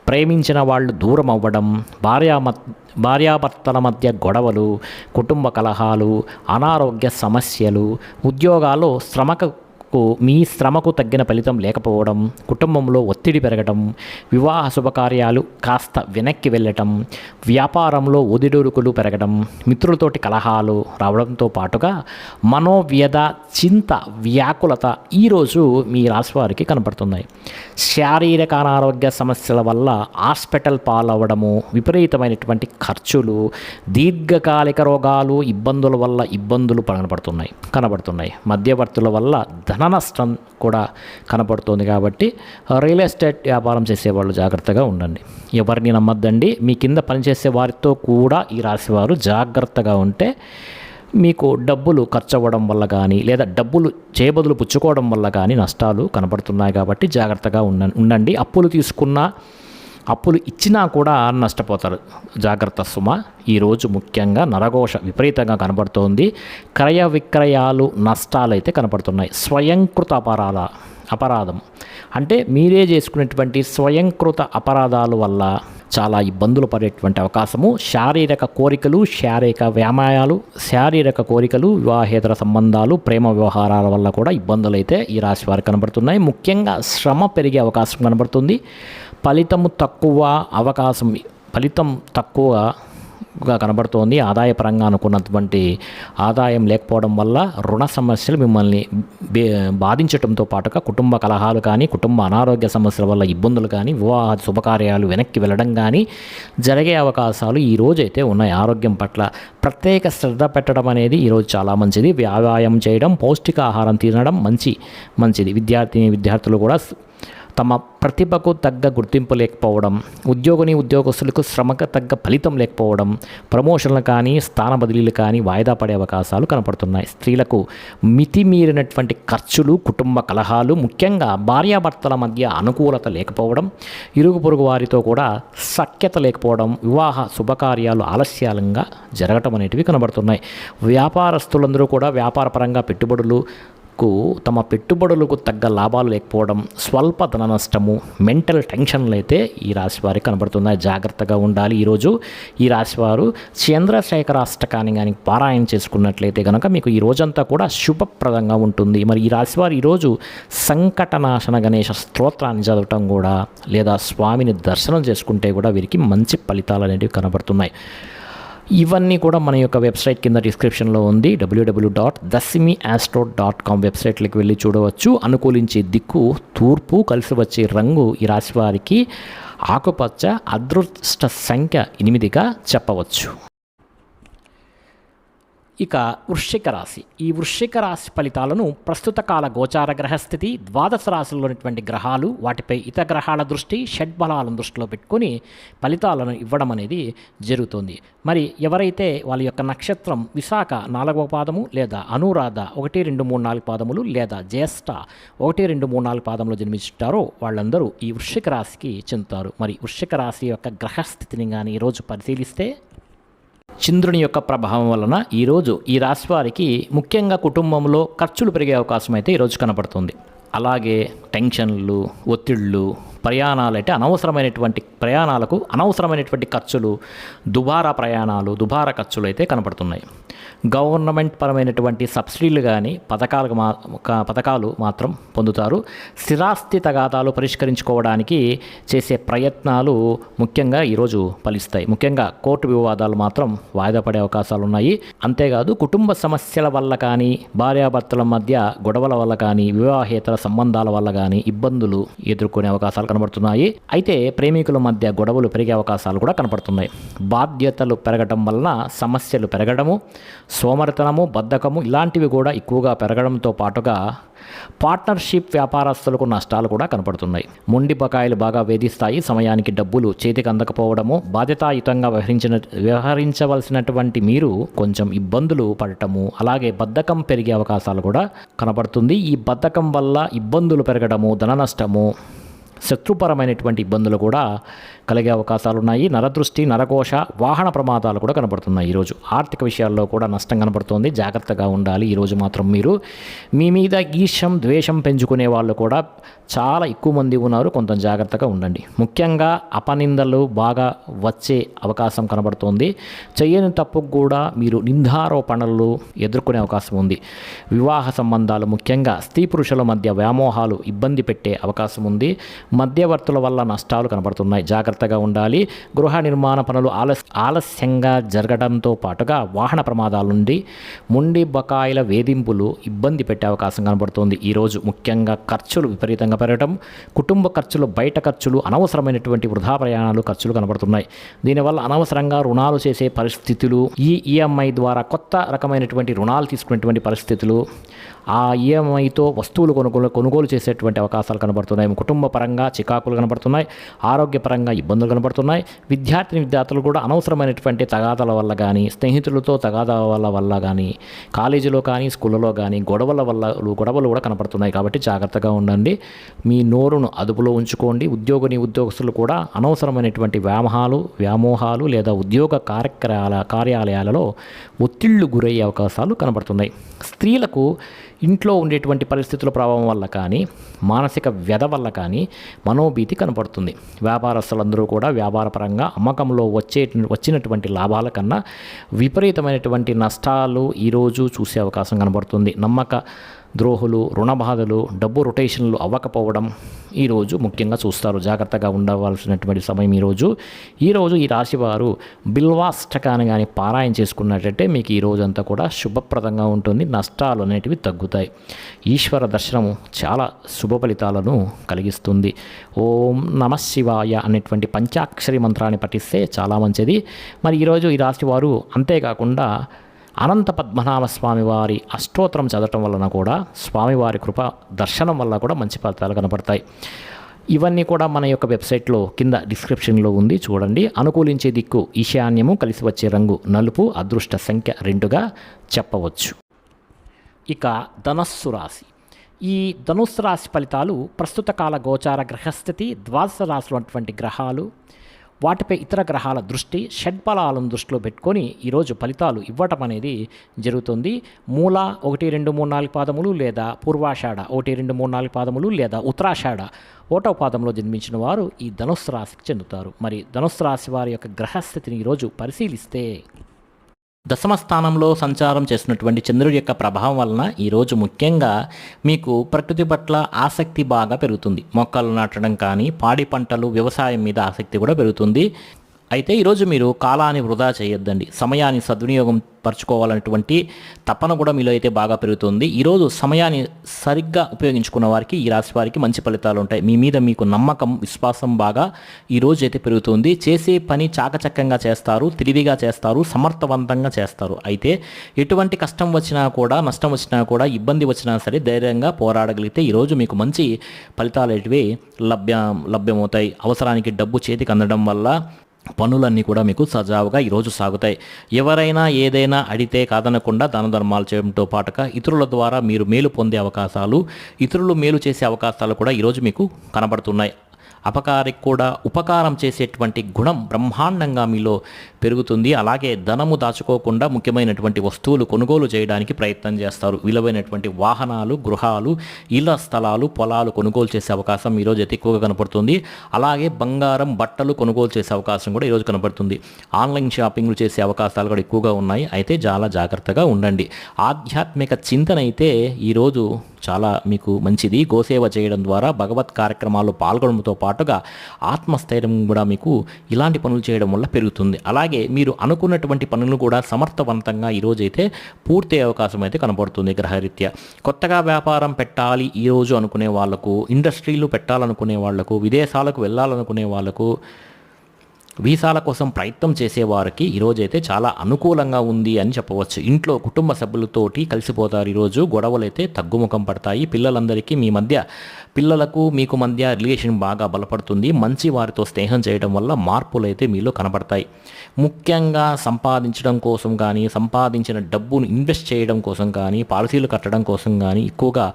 ప్రేమించిన వాళ్ళు దూరం అవ్వడం, భార్యాభర్తల మధ్య గొడవలు, కుటుంబ కలహాలు, అనారోగ్య సమస్యలు, ఉద్యోగాల్లో మీ శ్రమకు తగ్గిన ఫలితం లేకపోవడం, కుటుంబంలో ఒత్తిడి పెరగడం, వివాహ శుభకార్యాలు కాస్త వెనక్కి వెళ్ళటం, వ్యాపారంలో ఒదిడుడుకులు పెరగడం, మిత్రులతోటి కలహాలు రావడంతో పాటుగా మనోవ్యధ, చింత, వ్యాకులత ఈరోజు మీ రాశి వారికి కనపడుతున్నాయి. శారీరక అనారోగ్య సమస్యల వల్ల హాస్పిటల్ పాలవ్వడము, విపరీతమైనటువంటి ఖర్చులు, దీర్ఘకాలిక రోగాలు, ఇబ్బందుల వల్ల ఇబ్బందులు కనబడుతున్నాయి. మధ్యవర్తుల వల్ల ధన నష్టం కూడా కనపడుతుంది. కాబట్టి రియల్ ఎస్టేట్ వ్యాపారం చేసేవాళ్ళు జాగ్రత్తగా ఉండండి. ఎవరిని నమ్మద్దండి. మీ కింద పనిచేసే వారితో కూడా ఈ రాశివారు జాగ్రత్తగా ఉంటే మీకు డబ్బులు ఖర్చు అవ్వడం వల్ల కానీ, లేదా డబ్బులు చేయబదులు పుచ్చుకోవడం వల్ల కానీ నష్టాలు కనపడుతున్నాయి. కాబట్టి జాగ్రత్తగా ఉండండి. అప్పులు తీసుకున్న అప్పులు ఇచ్చినా కూడా నష్టపోతారు. జాగ్రత్త సుమ. ఈరోజు ముఖ్యంగా నరఘోష విపరీతంగా కనబడుతోంది. క్రయ విక్రయాలు నష్టాలైతే కనపడుతున్నాయి. స్వయంకృత అపరాధం అంటే మీరే చేసుకునేటువంటి స్వయంకృత అపరాధాల వల్ల చాలా ఇబ్బందులు పడేటువంటి అవకాశము. శారీరక కోరికలు, శారీరక కోరికలు, వివాహేతర సంబంధాలు, ప్రేమ వ్యవహారాల వల్ల కూడా ఇబ్బందులు అయితే ఈ రాశి వారికి కనబడుతున్నాయి. ముఖ్యంగా శ్రమ పెరిగే అవకాశం కనబడుతుంది. ఫలితం తక్కువగా కనబడుతోంది. ఆదాయపరంగా అనుకున్నటువంటి ఆదాయం లేకపోవడం వల్ల రుణ సమస్యలు మిమ్మల్ని బాధించడంతో పాటుగా కుటుంబ కలహాలు కానీ, కుటుంబ అనారోగ్య సమస్యల వల్ల ఇబ్బందులు కానీ, వివాహ శుభకార్యాలు వెనక్కి వెళ్ళడం కానీ జరిగే అవకాశాలు ఈరోజు అయితే ఉన్నాయి. ఆరోగ్యం పట్ల ప్రత్యేక శ్రద్ధ పెట్టడం అనేది ఈరోజు చాలా మంచిది. వ్యాయామం చేయడం, పౌష్టికాహారం తినడం మంచిది. విద్యార్థులు కూడా తమ ప్రతిభకు తగ్గ గుర్తింపు లేకపోవడం, ఉద్యోగస్తులకు శ్రమకు తగ్గ ఫలితం లేకపోవడం, ప్రమోషన్లు కానీ, స్థాన బదిలీలు కానీ వాయిదా పడే అవకాశాలు కనపడుతున్నాయి. స్త్రీలకు మితిమీరినటువంటి ఖర్చులు, కుటుంబ కలహాలు, ముఖ్యంగా భార్యాభర్తల మధ్య అనుకూలత లేకపోవడం, ఇరుగు పొరుగు వారితో కూడా సఖ్యత లేకపోవడం, వివాహ శుభకార్యాలు ఆలస్యంగా జరగటం అనేటివి కనబడుతున్నాయి. వ్యాపారస్తులందరూ కూడా వ్యాపారపరంగా తమ పెట్టుబడులకు తగ్గ లాభాలు లేకపోవడం, స్వల్ప ధన నష్టము, మెంటల్ టెన్షన్లు అయితే ఈ రాశి వారికి కనబడుతున్నాయి. జాగ్రత్తగా ఉండాలి. ఈరోజు ఈ రాశివారు చంద్రశేఖర అష్టకాన్ని కానీ పారాయణ చేసుకున్నట్లయితే కనుక మీకు ఈ రోజంతా కూడా శుభప్రదంగా ఉంటుంది. మరి ఈ రాశివారు ఈరోజు సంకటనాశన గణేష స్తోత్రాన్ని చదవటం కూడా, లేదా స్వామిని దర్శనం చేసుకుంటే కూడా వీరికి మంచి ఫలితాలు అనేవి కనబడుతున్నాయి. ఇవన్నీ కూడా మన యొక్క వెబ్సైట్ కింద డిస్క్రిప్షన్లో ఉంది. www.dasimiastro.com వెబ్సైట్లోకి వెళ్ళి చూడవచ్చు. అనుకూలించే దిక్కు తూర్పు, కలిసి వచ్చే రంగు ఈ రాశి వారికి ఆకుపచ్చ, అదృష్ట సంఖ్య 8గా చెప్పవచ్చు. ఇక వృశ్చిక రాశి. ఈ వృశ్చిక రాశి ఫలితాలను ప్రస్తుత కాల గోచార గ్రహస్థితి, ద్వాదశ రాశుల్లోని గ్రహాలు, వాటిపై ఇతర గ్రహాల దృష్టి, షడ్బలాలను దృష్టిలో పెట్టుకొని ఫలితాలను ఇవ్వడం అనేది జరుగుతుంది. మరి ఎవరైతే వాళ్ళ యొక్క నక్షత్రం విశాఖ 4వ పాదము, లేదా అనురాధ 1, 2, 3, 4 పాదములు, లేదా జ్యేష్ఠ 1, 2, 3, 4 పాదములు జన్మించుంటారో వాళ్ళందరూ ఈ వృశ్చిక రాశికి చెందుతారు. మరి వృశ్చిక రాశి యొక్క గ్రహస్థితిని కానీ ఈరోజు పరిశీలిస్తే, చంద్రుని యొక్క ప్రభావం వలన ఈరోజు ఈ రాశి వారికి ముఖ్యంగా కుటుంబంలో ఖర్చులు పెరిగే అవకాశం అయితే ఈరోజు కనపడుతుంది. అలాగే టెన్షన్లు, ఒత్తిళ్ళు, ప్రయాణాలు అంటే అనవసరమైనటువంటి ఖర్చులు, దుబారా ఖర్చులు అయితే కనపడుతున్నాయి. గవర్నమెంట్ పరమైనటువంటి సబ్సిడీలు కానీ పథకాలు మాత్రం పొందుతారు. స్థిరాస్తి తగాదాలు పరిష్కరించుకోవడానికి చేసే ప్రయత్నాలు ముఖ్యంగా ఈరోజు ఫలిస్తాయి. ముఖ్యంగా కోర్టు వివాదాలు మాత్రం వాయిదా పడే అవకాశాలు ఉన్నాయి. అంతేకాదు కుటుంబ సమస్యల వల్ల కానీ, భార్యాభర్తల మధ్య గొడవల వల్ల కానీ, వివాహేతర సంబంధాల వల్ల కానీ ఇబ్బందులు ఎదుర్కొనే అవకాశాలు కనబడుతున్నాయి. అయితే ప్రేమికుల మధ్య గొడవలు పెరిగే అవకాశాలు కూడా కనపడుతున్నాయి. బాధ్యతలు పెరగడం వలన సమస్యలు పెరగడము, సోమరితనము, బద్ధకము ఇలాంటివి కూడా ఎక్కువగా పెరగడంతో పాటుగా పార్ట్నర్షిప్ వ్యాపారస్తులకు నష్టాలు కూడా కనపడుతున్నాయి. మొండి బకాయిలు బాగా వేధిస్తాయి. సమయానికి డబ్బులు చేతికి అందకపోవడము, బాధ్యతాయుతంగా వ్యవహరించవలసినటువంటి మీరు కొంచెం ఇబ్బందులు పడటము, అలాగే బద్ధకం పెరిగే అవకాశాలు కూడా కనపడుతుంది. ఈ బద్ధకం వల్ల ఇబ్బందులు పెరగడము, ధన నష్టము, శత్రుపరమైనటువంటి ఇబ్బందులు కూడా కలిగే అవకాశాలు ఉన్నాయి. నరదృష్టి, నరకోశ, వాహన ప్రమాదాలు కూడా కనబడుతున్నాయి. ఈరోజు ఆర్థిక విషయాల్లో కూడా నష్టం కనబడుతుంది. జాగ్రత్తగా ఉండాలి. ఈరోజు మాత్రం మీరు మీ మీద ఈర్ష్యం, ద్వేషం పెంచుకునే వాళ్ళు కూడా చాలా ఎక్కువ మంది ఉన్నారు. కొంత జాగ్రత్తగా ఉండండి. ముఖ్యంగా అపనిందలు బాగా వచ్చే అవకాశం కనబడుతోంది. చేయని తప్పుకు కూడా మీరు నిందారోపణలు ఎదుర్కొనే అవకాశం ఉంది. వివాహ సంబంధాలు, ముఖ్యంగా స్త్రీ పురుషుల మధ్య వ్యామోహాలు ఇబ్బంది పెట్టే అవకాశం ఉంది. మధ్యవర్తుల వల్ల నష్టాలు కనబడుతున్నాయి. జాగ్రత్తగా ఉండాలి. గృహ నిర్మాణ పనులు ఆలస్యంగా జరగడంతో పాటుగా వాహన ప్రమాదాల నుండి మొండి బకాయిల వేధింపులు ఇబ్బంది పెట్టే అవకాశం కనబడుతుంది. ఈరోజు ముఖ్యంగా ఖర్చులు విపరీతంగా పెరగడం, కుటుంబ ఖర్చులు, బయట ఖర్చులు, అనవసరమైనటువంటి వృధా ప్రయాణాలు ఖర్చులు కనబడుతున్నాయి. దీనివల్ల అనవసరంగా రుణాలు చేసే పరిస్థితులు, ఈ ఈఎంఐ ద్వారా కొత్త రకమైనటువంటి రుణాలు తీసుకునేటువంటి పరిస్థితులు, ఆ ఈఎంఐతో వస్తువులు కొనుగోలు చేసేటువంటి అవకాశాలు కనబడుతున్నాయి. కుటుంబ పరంగా పరంగా చికాకులు కనబడుతున్నాయి, ఆరోగ్యపరంగా ఇబ్బందులు కనబడుతున్నాయి. విద్యార్థులు కూడా అనవసరమైనటువంటి తగాదాల వల్ల కానీ, స్నేహితులతో తగాదాల వల్ల కానీ, కాలేజీలో కానీ స్కూళ్ళలో కానీ గొడవలు కూడా కనబడుతున్నాయి. కాబట్టి జాగ్రత్తగా ఉండండి, మీ నోరును అదుపులో ఉంచుకోండి. ఉద్యోగస్తులు కూడా అనవసరమైనటువంటి వ్యామోహాలు లేదా ఉద్యోగ కార్యాలయాలలో ఒత్తిళ్లు గురయ్యే అవకాశాలు కనబడుతున్నాయి. స్త్రీలకు ఇంట్లో ఉండేటువంటి పరిస్థితుల ప్రభావం వల్ల కానీ, మానసిక వ్యధ వల్ల కానీ మనోభీతి కనపడుతుంది. వ్యాపారస్తులందరూ కూడా వ్యాపారపరంగా అమ్మకంలో వచ్చినటువంటి లాభాల కన్నా విపరీతమైనటువంటి నష్టాలు ఈరోజు చూసే అవకాశం కనబడుతుంది. నమ్మక ద్రోహులు, రుణ బాధలు, డబ్బు రొటేషన్లు అవ్వకపోవడం ఈరోజు ముఖ్యంగా చూస్తారు. జాగ్రత్తగా ఉండవలసినటువంటి సమయం ఈరోజు ఈ రాశివారు బిల్వాష్టకాన్ని కానీ పారాయణ చేసుకున్నట్టయితే మీకు ఈ రోజంతా కూడా శుభప్రదంగా ఉంటుంది. నష్టాలు అనేటివి తగ్గుతాయి. ఈశ్వర దర్శనం చాలా శుభ ఫలితాలను కలిగిస్తుంది. ఓం నమః శివాయ అనేటువంటి పంచాక్షరి మంత్రాన్ని పఠిస్తే చాలా మంచిది. మరి ఈరోజు ఈ రాశివారు అంతేకాకుండా అనంత పద్మనాభ స్వామివారి అష్టోత్తరం చదవటం వలన కూడా స్వామివారి కృప దర్శనం వల్ల కూడా మంచి ఫలితాలు కనపడతాయి. ఇవన్నీ కూడా మన యొక్క వెబ్సైట్లో కింద డిస్క్రిప్షన్లో ఉంది, చూడండి. అనుకూలించే దిక్కు ఈశాన్యము, కలిసి వచ్చే రంగు నలుపు, అదృష్ట సంఖ్య 2గా చెప్పవచ్చు. ఇక ధనస్సు రాశి. ఈ ధనుస్సు రాశి ఫలితాలు ప్రస్తుత కాల గోచార గ్రహస్థితి, ద్వాదశ రాశులు అటువంటి గ్రహాలు, వాటిపై ఇతర గ్రహాల దృష్టి, షడ్బలాలను దృష్టిలో పెట్టుకొని ఈరోజు ఫలితాలు ఇవ్వటం అనేది జరుగుతుంది. మూల 1, 2, 3, 4 పాదములు లేదా పూర్వాషాఢ 1, 2, 3, 4 పాదములు లేదా ఉత్తరాషాఢ 1వ పాదంలో జన్మించిన వారు ఈ ధనుస్సు రాశికి చెందుతారు. మరి ధనుస్సు రాశి వారి యొక్క గ్రహస్థితిని ఈరోజు పరిశీలిస్తే, దశమ స్థానంలో సంచారం చేసినటువంటి చంద్రుడి యొక్క ప్రభావం వలన ఈరోజు ముఖ్యంగా మీకు ప్రకృతి పట్ల ఆసక్తి బాగా పెరుగుతుంది. మొక్కలు నాటడం కానీ, పాడి పంటలు, వ్యవసాయం మీద ఆసక్తి కూడా పెరుగుతుంది. అయితే ఈరోజు మీరు కాలాన్ని వృధా చేయొద్దండి. సమయాన్ని సద్వినియోగం పరచుకోవాలనేటువంటి తపన కూడా మీలో అయితే బాగా పెరుగుతుంది. ఈరోజు సమయాన్ని సరిగ్గా ఉపయోగించుకున్న వారికి, ఈ రాశి వారికి మంచి ఫలితాలు ఉంటాయి. మీ మీద మీకు నమ్మకం, విశ్వాసం బాగా ఈరోజు అయితే పెరుగుతుంది. చేసే పని చాకచక్యంగా చేస్తారు, తెలివిగా చేస్తారు, సమర్థవంతంగా చేస్తారు. అయితే ఎటువంటి కష్టం వచ్చినా కూడా, నష్టం వచ్చినా కూడా, ఇబ్బంది వచ్చినా సరే ధైర్యంగా పోరాడగలిగితే ఈరోజు మీకు మంచి ఫలితాలు అనేటివి లభ్యమవుతాయి. అవసరానికి డబ్బు చేతికి అందడం వల్ల పనులన్నీ కూడా మీకు సజావుగా ఈరోజు సాగుతాయి. ఎవరైనా ఏదైనా అడిగితే కాదనకుండా దాన ధర్మాలు చేయడంతో పాటుగా ఇతరుల ద్వారా మీరు మేలు పొందే అవకాశాలు, ఇతరులు మేలు చేసే అవకాశాలు కూడా ఈరోజు మీకు కనబడుతున్నాయి. అపకారికి కూడా ఉపకారం చేసేటువంటి గుణం బ్రహ్మాండంగా మీలో పెరుగుతుంది. అలాగే ధనము దాచుకోకుండా ముఖ్యమైనటువంటి వస్తువులు కొనుగోలు చేయడానికి ప్రయత్నం చేస్తారు. విలువైనటువంటి వాహనాలు, గృహాలు, ఇళ్ల స్థలాలు, పొలాలు కొనుగోలు చేసే అవకాశం ఈరోజు అయితే ఎక్కువగా కనపడుతుంది. అలాగే బంగారం, బట్టలు కొనుగోలు చేసే అవకాశం కూడా ఈరోజు కనపడుతుంది. ఆన్లైన్ షాపింగ్లు చేసే అవకాశాలు కూడా ఎక్కువగా ఉన్నాయి. అయితే చాలా జాగ్రత్తగా ఉండండి. ఆధ్యాత్మిక చింతన అయితే ఈరోజు చాలా మీకు మంచిది. గోసేవ చేయడం ద్వారా, భగవత్ కార్యక్రమాల్లో పాల్గొనడంతో పాటుగా ఆత్మస్థైర్యం కూడా మీకు ఇలాంటి పనులు చేయడం వల్ల పెరుగుతుంది. అలాగే మీరు అనుకున్నటువంటి పనులు కూడా సమర్థవంతంగా ఈరోజైతే పూర్తి అవకాశం అయితే కనబడుతుంది గ్రహరీత్యా. కొత్తగా వ్యాపారం పెట్టాలి ఈరోజు అనుకునే వాళ్లకు, ఇండస్ట్రీలు పెట్టాలనుకునే వాళ్లకు, విదేశాలకు వెళ్ళాలనుకునే వాళ్లకు, వీసాల కోసం ప్రయత్నం చేసేవారికి ఈరోజైతే చాలా అనుకూలంగా ఉంది అని చెప్పవచ్చు. ఇంట్లో కుటుంబ సభ్యులతోటి కలిసిపోతారు. ఈరోజు గొడవలు అయితే తగ్గుముఖం పడతాయి. పిల్లలందరికీ పిల్లలకు మీకు మధ్య రిలేషన్ బాగా బలపడుతుంది. మంచి వారితో స్నేహం చేయడం వల్ల మార్పులు అయితే మీలో కనబడతాయి. ముఖ్యంగా సంపాదించడం కోసం కానీ, సంపాదించిన డబ్బును ఇన్వెస్ట్ చేయడం కోసం కానీ, పాలసీలు కట్టడం కోసం కానీ ఎక్కువగా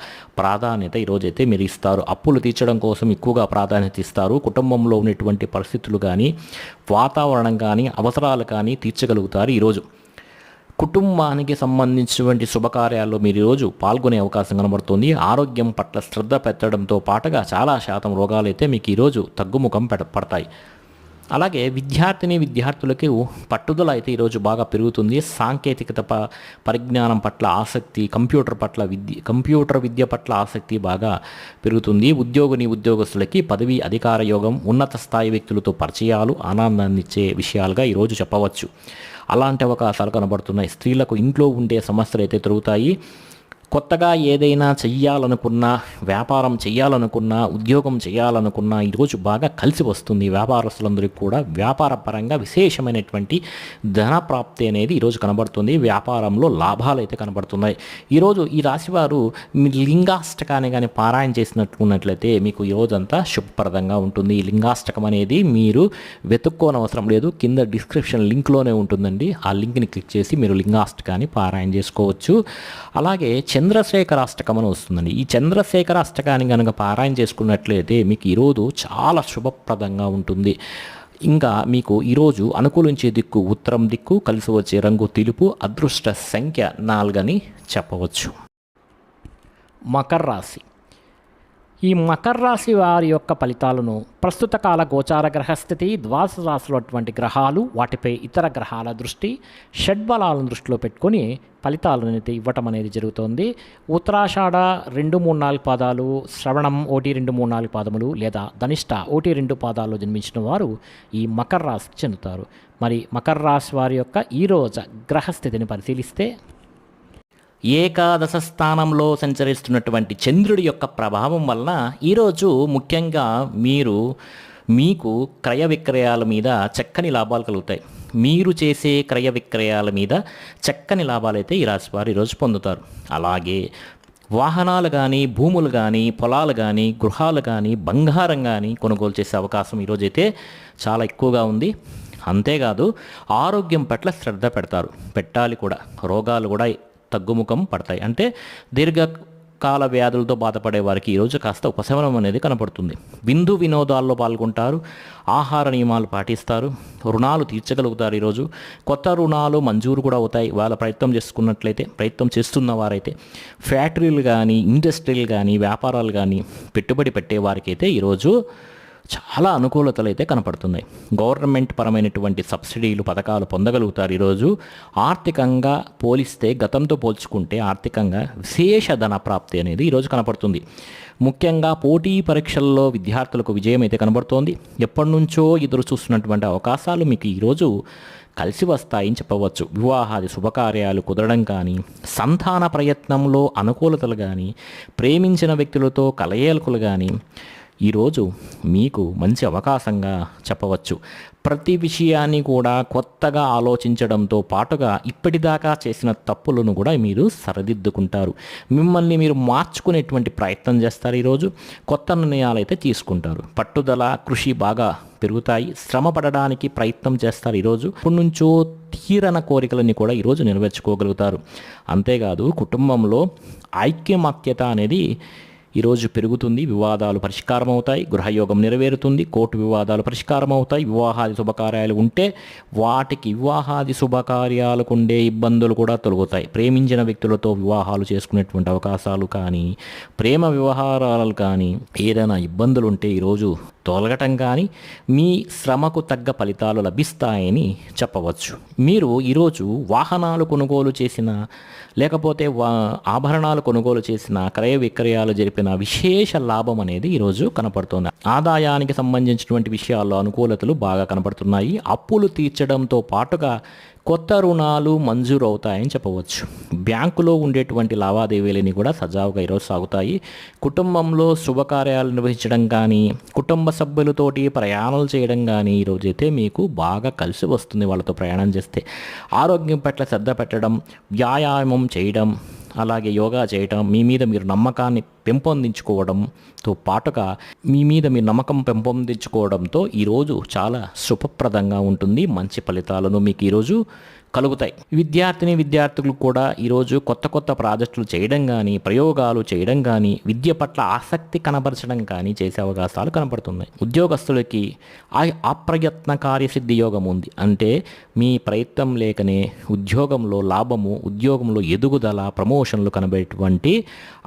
ప్రాధాన్యత ఈరోజైతే మీరు ఇస్తారు. అప్పులు తీర్చడం కోసం ఎక్కువగా ప్రాధాన్యత ఇస్తారు. కుటుంబంలో ఉన్నటువంటి పరిస్థితులు కానీ, వాతావరణం కానీ, అవసరాలు కానీ తీర్చగలుగుతారు. ఈరోజు కుటుంబానికి సంబంధించినటువంటి శుభకార్యాల్లో మీరు ఈరోజు పాల్గొనే అవకాశం కనబడుతుంది. ఆరోగ్యం పట్ల శ్రద్ధ పెట్టడంతో పాటుగా చాలా శాతం రోగాలు అయితే మీకు ఈరోజు తగ్గుముఖం పడతాయి. అలాగే విద్యార్థులకు పట్టుదల అయితే ఈరోజు బాగా పెరుగుతుంది. సాంకేతికత పరిజ్ఞానం పట్ల ఆసక్తి, కంప్యూటర్ విద్య పట్ల ఆసక్తి బాగా పెరుగుతుంది. ఉద్యోగస్తులకి పదవి, అధికార యోగం, ఉన్నత స్థాయి వ్యక్తులతో పరిచయాలు ఆనందాన్ని ఇచ్చే విషయాలుగా ఈరోజు చెప్పవచ్చు. అలాంటి అవకాశాలు కనబడుతున్నాయి. స్త్రీలకు ఇంట్లో ఉండే సమస్యలు అయితే తిరుగుతాయి. కొత్తగా ఏదైనా చెయ్యాలనుకున్నా, వ్యాపారం చేయాలనుకున్నా, ఉద్యోగం చేయాలనుకున్నా ఈరోజు బాగా కలిసి వస్తుంది. వ్యాపారస్తులందరికీ కూడా వ్యాపార పరంగా విశేషమైనటువంటి ధన ప్రాప్తి అనేది ఈరోజు కనబడుతుంది. వ్యాపారంలో లాభాలు అయితే కనబడుతున్నాయి. ఈరోజు ఈ రాశివారు మీ లింగాష్టకాన్ని కానీ పారాయణ చేసినట్లున్నట్లయితే మీకు ఈరోజంతా శుభప్రదంగా ఉంటుంది. ఈ లింగాష్టకం అనేది మీరు వెతుక్కోనవసరం లేదు, కింద డిస్క్రిప్షన్ లింక్లోనే ఉంటుందండి. ఆ లింక్ని క్లిక్ చేసి మీరు లింగాష్టకాన్ని పారాయణ చేసుకోవచ్చు. అలాగే చంద్రశేఖర అష్టకం అని వస్తుందండి. ఈ చంద్రశేఖర అష్టకాన్ని కనుక పారాయణ చేసుకున్నట్లయితే మీకు ఈరోజు చాలా శుభప్రదంగా ఉంటుంది. ఇంకా మీకు ఈరోజు అనుకూలించే దిక్కు ఉత్తరం దిక్కు, కలిసి వచ్చే రంగు తెలుపు, అదృష్ట సంఖ్య 4 అని చెప్పవచ్చు. మకర రాశి. ఈ మకర రాశి వారి యొక్క ఫలితాలను ప్రస్తుత కాల గోచార గ్రహస్థితి, ద్వాదశ రాశులు అటువంటి గ్రహాలు, వాటిపై ఇతర గ్రహాల దృష్టి, షడ్బలాలను దృష్టిలో పెట్టుకొని ఫలితాలను అయితే ఇవ్వటం అనేది జరుగుతోంది. ఉత్తరాషాఢ 2, 3, 4 పాదాలు, శ్రవణం 1, 2, 3, 4 పాదములు లేదా ధనిష్ట 1, 2 పాదాల్లో జన్మించిన వారు ఈ మకర రాశికి చెందుతారు. మరి మకర రాశి వారి యొక్క ఈరోజు గ్రహస్థితిని పరిశీలిస్తే ఏకాదశ స్థానంలో సంచరిస్తున్నటువంటి చంద్రుడి యొక్క ప్రభావం వలన ఈరోజు ముఖ్యంగా మీకు క్రయ విక్రయాల మీద చక్కని లాభాలు కలుగుతాయి. మీరు చేసే క్రయ విక్రయాల మీద చక్కని లాభాలైతే ఈ రాశి వారు ఈరోజు పొందుతారు. అలాగే వాహనాలు కానీ, భూములు కానీ, పొలాలు కానీ, గృహాలు కానీ, బంగారం కానీ కొనుగోలు చేసే అవకాశం ఈరోజైతే చాలా ఎక్కువగా ఉంది. అంతేకాదు ఆరోగ్యం పట్ల శ్రద్ధ పెట్టాలి కూడా. రోగాలు కూడా తగ్గుముఖం పడతాయి. అంటే దీర్ఘకాల వ్యాధులతో బాధపడే వారికి ఈరోజు కాస్త ఉపశమనం అనేది కనపడుతుంది. విందు వినోదాల్లో పాల్గొంటారు, ఆహార నియమాలు పాటిస్తారు, రుణాలు తీర్చగలుగుతారు. ఈరోజు కొత్త రుణాలు మంజూరు కూడా అవుతాయి. వాళ్ళ ప్రయత్నం చేస్తున్న వారైతే ఫ్యాక్టరీలు కానీ, ఇండస్ట్రీలు కానీ, వ్యాపారాలు కానీ పెట్టుబడి పెట్టే వారికైతే ఈరోజు చాలా అనుకూలతలు అయితే కనపడుతున్నాయి. గవర్నమెంట్ పరమైనటువంటి సబ్సిడీలు, పథకాలు పొందగలుగుతారు. ఈరోజు ఆర్థికంగా పోలిస్తే, గతంతో పోల్చుకుంటే ఆర్థికంగా విశేష ధన ప్రాప్తి అనేది ఈరోజు కనపడుతుంది. ముఖ్యంగా పోటీ పరీక్షల్లో విద్యార్థులకు విజయం అయితే కనబడుతోంది. ఎప్పటి నుంచో ఎదురు చూస్తున్నటువంటి అవకాశాలు మీకు ఈరోజు కలిసి వస్తాయని చెప్పవచ్చు. వివాహాది శుభకార్యాలు కుదరడం కానీ, సంతాన ప్రయత్నంలో అనుకూలతలు కానీ, ప్రేమించిన వ్యక్తులతో కలయికలు కానీ ఈరోజు మీకు మంచి అవకాశంగా చెప్పవచ్చు. ప్రతి విషయాన్ని కూడా కొత్తగా ఆలోచించడంతో పాటుగా ఇప్పటిదాకా చేసిన తప్పులను కూడా మీరు సరిదిద్దుకుంటారు. మిమ్మల్ని మీరు మార్చుకునేటువంటి ప్రయత్నం చేస్తారు. ఈరోజు కొత్త నిర్ణయాలు అయితే తీసుకుంటారు. పట్టుదల, కృషి బాగా పెరుగుతాయి. శ్రమ పడడానికి ప్రయత్నం చేస్తారు. ఈరోజు ఇప్పటి నుంచో తీరన కోరికలని కూడా ఈరోజు నెరవేర్చుకోగలుగుతారు. అంతేకాదు కుటుంబంలో ఐక్యమత్యత అనేది ఈరోజు పెరుగుతుంది. వివాదాలు పరిష్కారం అవుతాయి. గృహయోగం నెరవేరుతుంది. కోర్టు వివాదాలు పరిష్కారం అవుతాయి. వివాహాది శుభకార్యాలు ఉంటే వాటికి వివాహాది శుభకార్యాలకు ఉండే ఇబ్బందులు కూడా తొలగుతాయి. ప్రేమించిన వ్యక్తులతో వివాహాలు చేసుకునేటువంటి అవకాశాలు కానీ, ప్రేమ వ్యవహారాలు కానీ, ఏదైనా ఇబ్బందులు ఉంటే ఈరోజు తొలగటం కానీ, మీ శ్రమకు తగ్గ ఫలితాలు లభిస్తాయని చెప్పవచ్చు. మీరు ఈరోజు వాహనాలు కొనుగోలు చేసిన, లేకపోతే ఆభరణాలు కొనుగోలు చేసిన, క్రయ విక్రయాలు జరిపిన విశేష లాభం అనేది ఈరోజు కనపడుతుంది. ఆదాయానికి సంబంధించినటువంటి విషయాల్లో అనుకూలతలు బాగా కనపడుతున్నాయి. అప్పులు తీర్చడంతో పాటుగా కొత్త రుణాలు మంజూరు అవుతాయని చెప్పవచ్చు. బ్యాంకులో ఉండేటువంటి లావాదేవీలని కూడా సజావుగా ఈరోజు సాగుతాయి. కుటుంబంలో శుభకార్యాలు నిర్వహించడం కానీ, కుటుంబ సభ్యులతోటి ప్రయాణాలు చేయడం కానీ ఈరోజైతే మీకు బాగా కలిసి వస్తుంది. వాళ్ళతో ప్రయాణం చేస్తే ఆరోగ్యం పట్ల శ్రద్ధ పెట్టడం, వ్యాయామం చేయడం, అలాగే యోగా చేయటం, మీ మీద మీరు నమ్మకాన్ని పెంపొందించుకోవడంతో పాటుగా మీ మీద మీరు నమ్మకం పెంపొందించుకోవడంతో ఈరోజు చాలా శుభప్రదంగా ఉంటుంది. మంచి ఫలితాలను మీకు ఈరోజు కలుగుతాయి. విద్యార్థులు కూడా ఈరోజు కొత్త ప్రాజెక్టులు చేయడం కానీ, ప్రయోగాలు చేయడం కానీ, విద్య పట్ల ఆసక్తి కనబరచడం కానీ చేసే అవకాశాలు కనపడుతున్నాయి. ఉద్యోగస్తులకి అప్రయత్న కార్యసిద్ధి యోగం ఉంది. అంటే మీ ప్రయత్నం లేకనే ఉద్యోగంలో లాభము, ఉద్యోగంలో ఎదుగుదల, ప్రమోషన్లు కనబడేటువంటి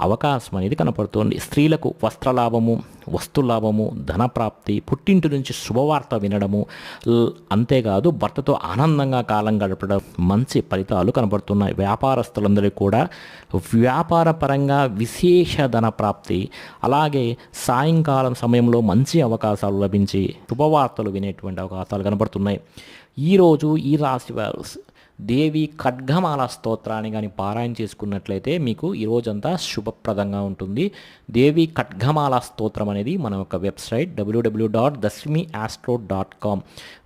అవకాశం అనేది కనపడుతుంది. స్త్రీలకు వస్త్రలాభము, వస్తులాభము, ధనప్రాప్తి, పుట్టింటి నుంచి శుభవార్త వినడము, అంతేకాదు భర్తతో ఆనందంగా కాలం గడపడం, మంచి ఫలితాలు కనబడుతున్నాయి. వ్యాపారస్తులందరికీ కూడా వ్యాపార పరంగా విశేష ధన ప్రాప్తి, అలాగే సాయంకాలం సమయంలో మంచి అవకాశాలు లభించి శుభవార్తలు వినేటువంటి అవకాశాలు కనబడుతున్నాయి. ఈరోజు ఈ రాశి వారు దేవి ఖడ్గమాల స్తోత్రాన్ని కానీ పారాయణ చేసుకున్నట్లయితే మీకు ఈ రోజంతా శుభప్రదంగా ఉంటుంది. దేవి ఖడ్గమాల స్తోత్రం అనేది మన యొక్క వెబ్సైట్ www.dasmiastro.com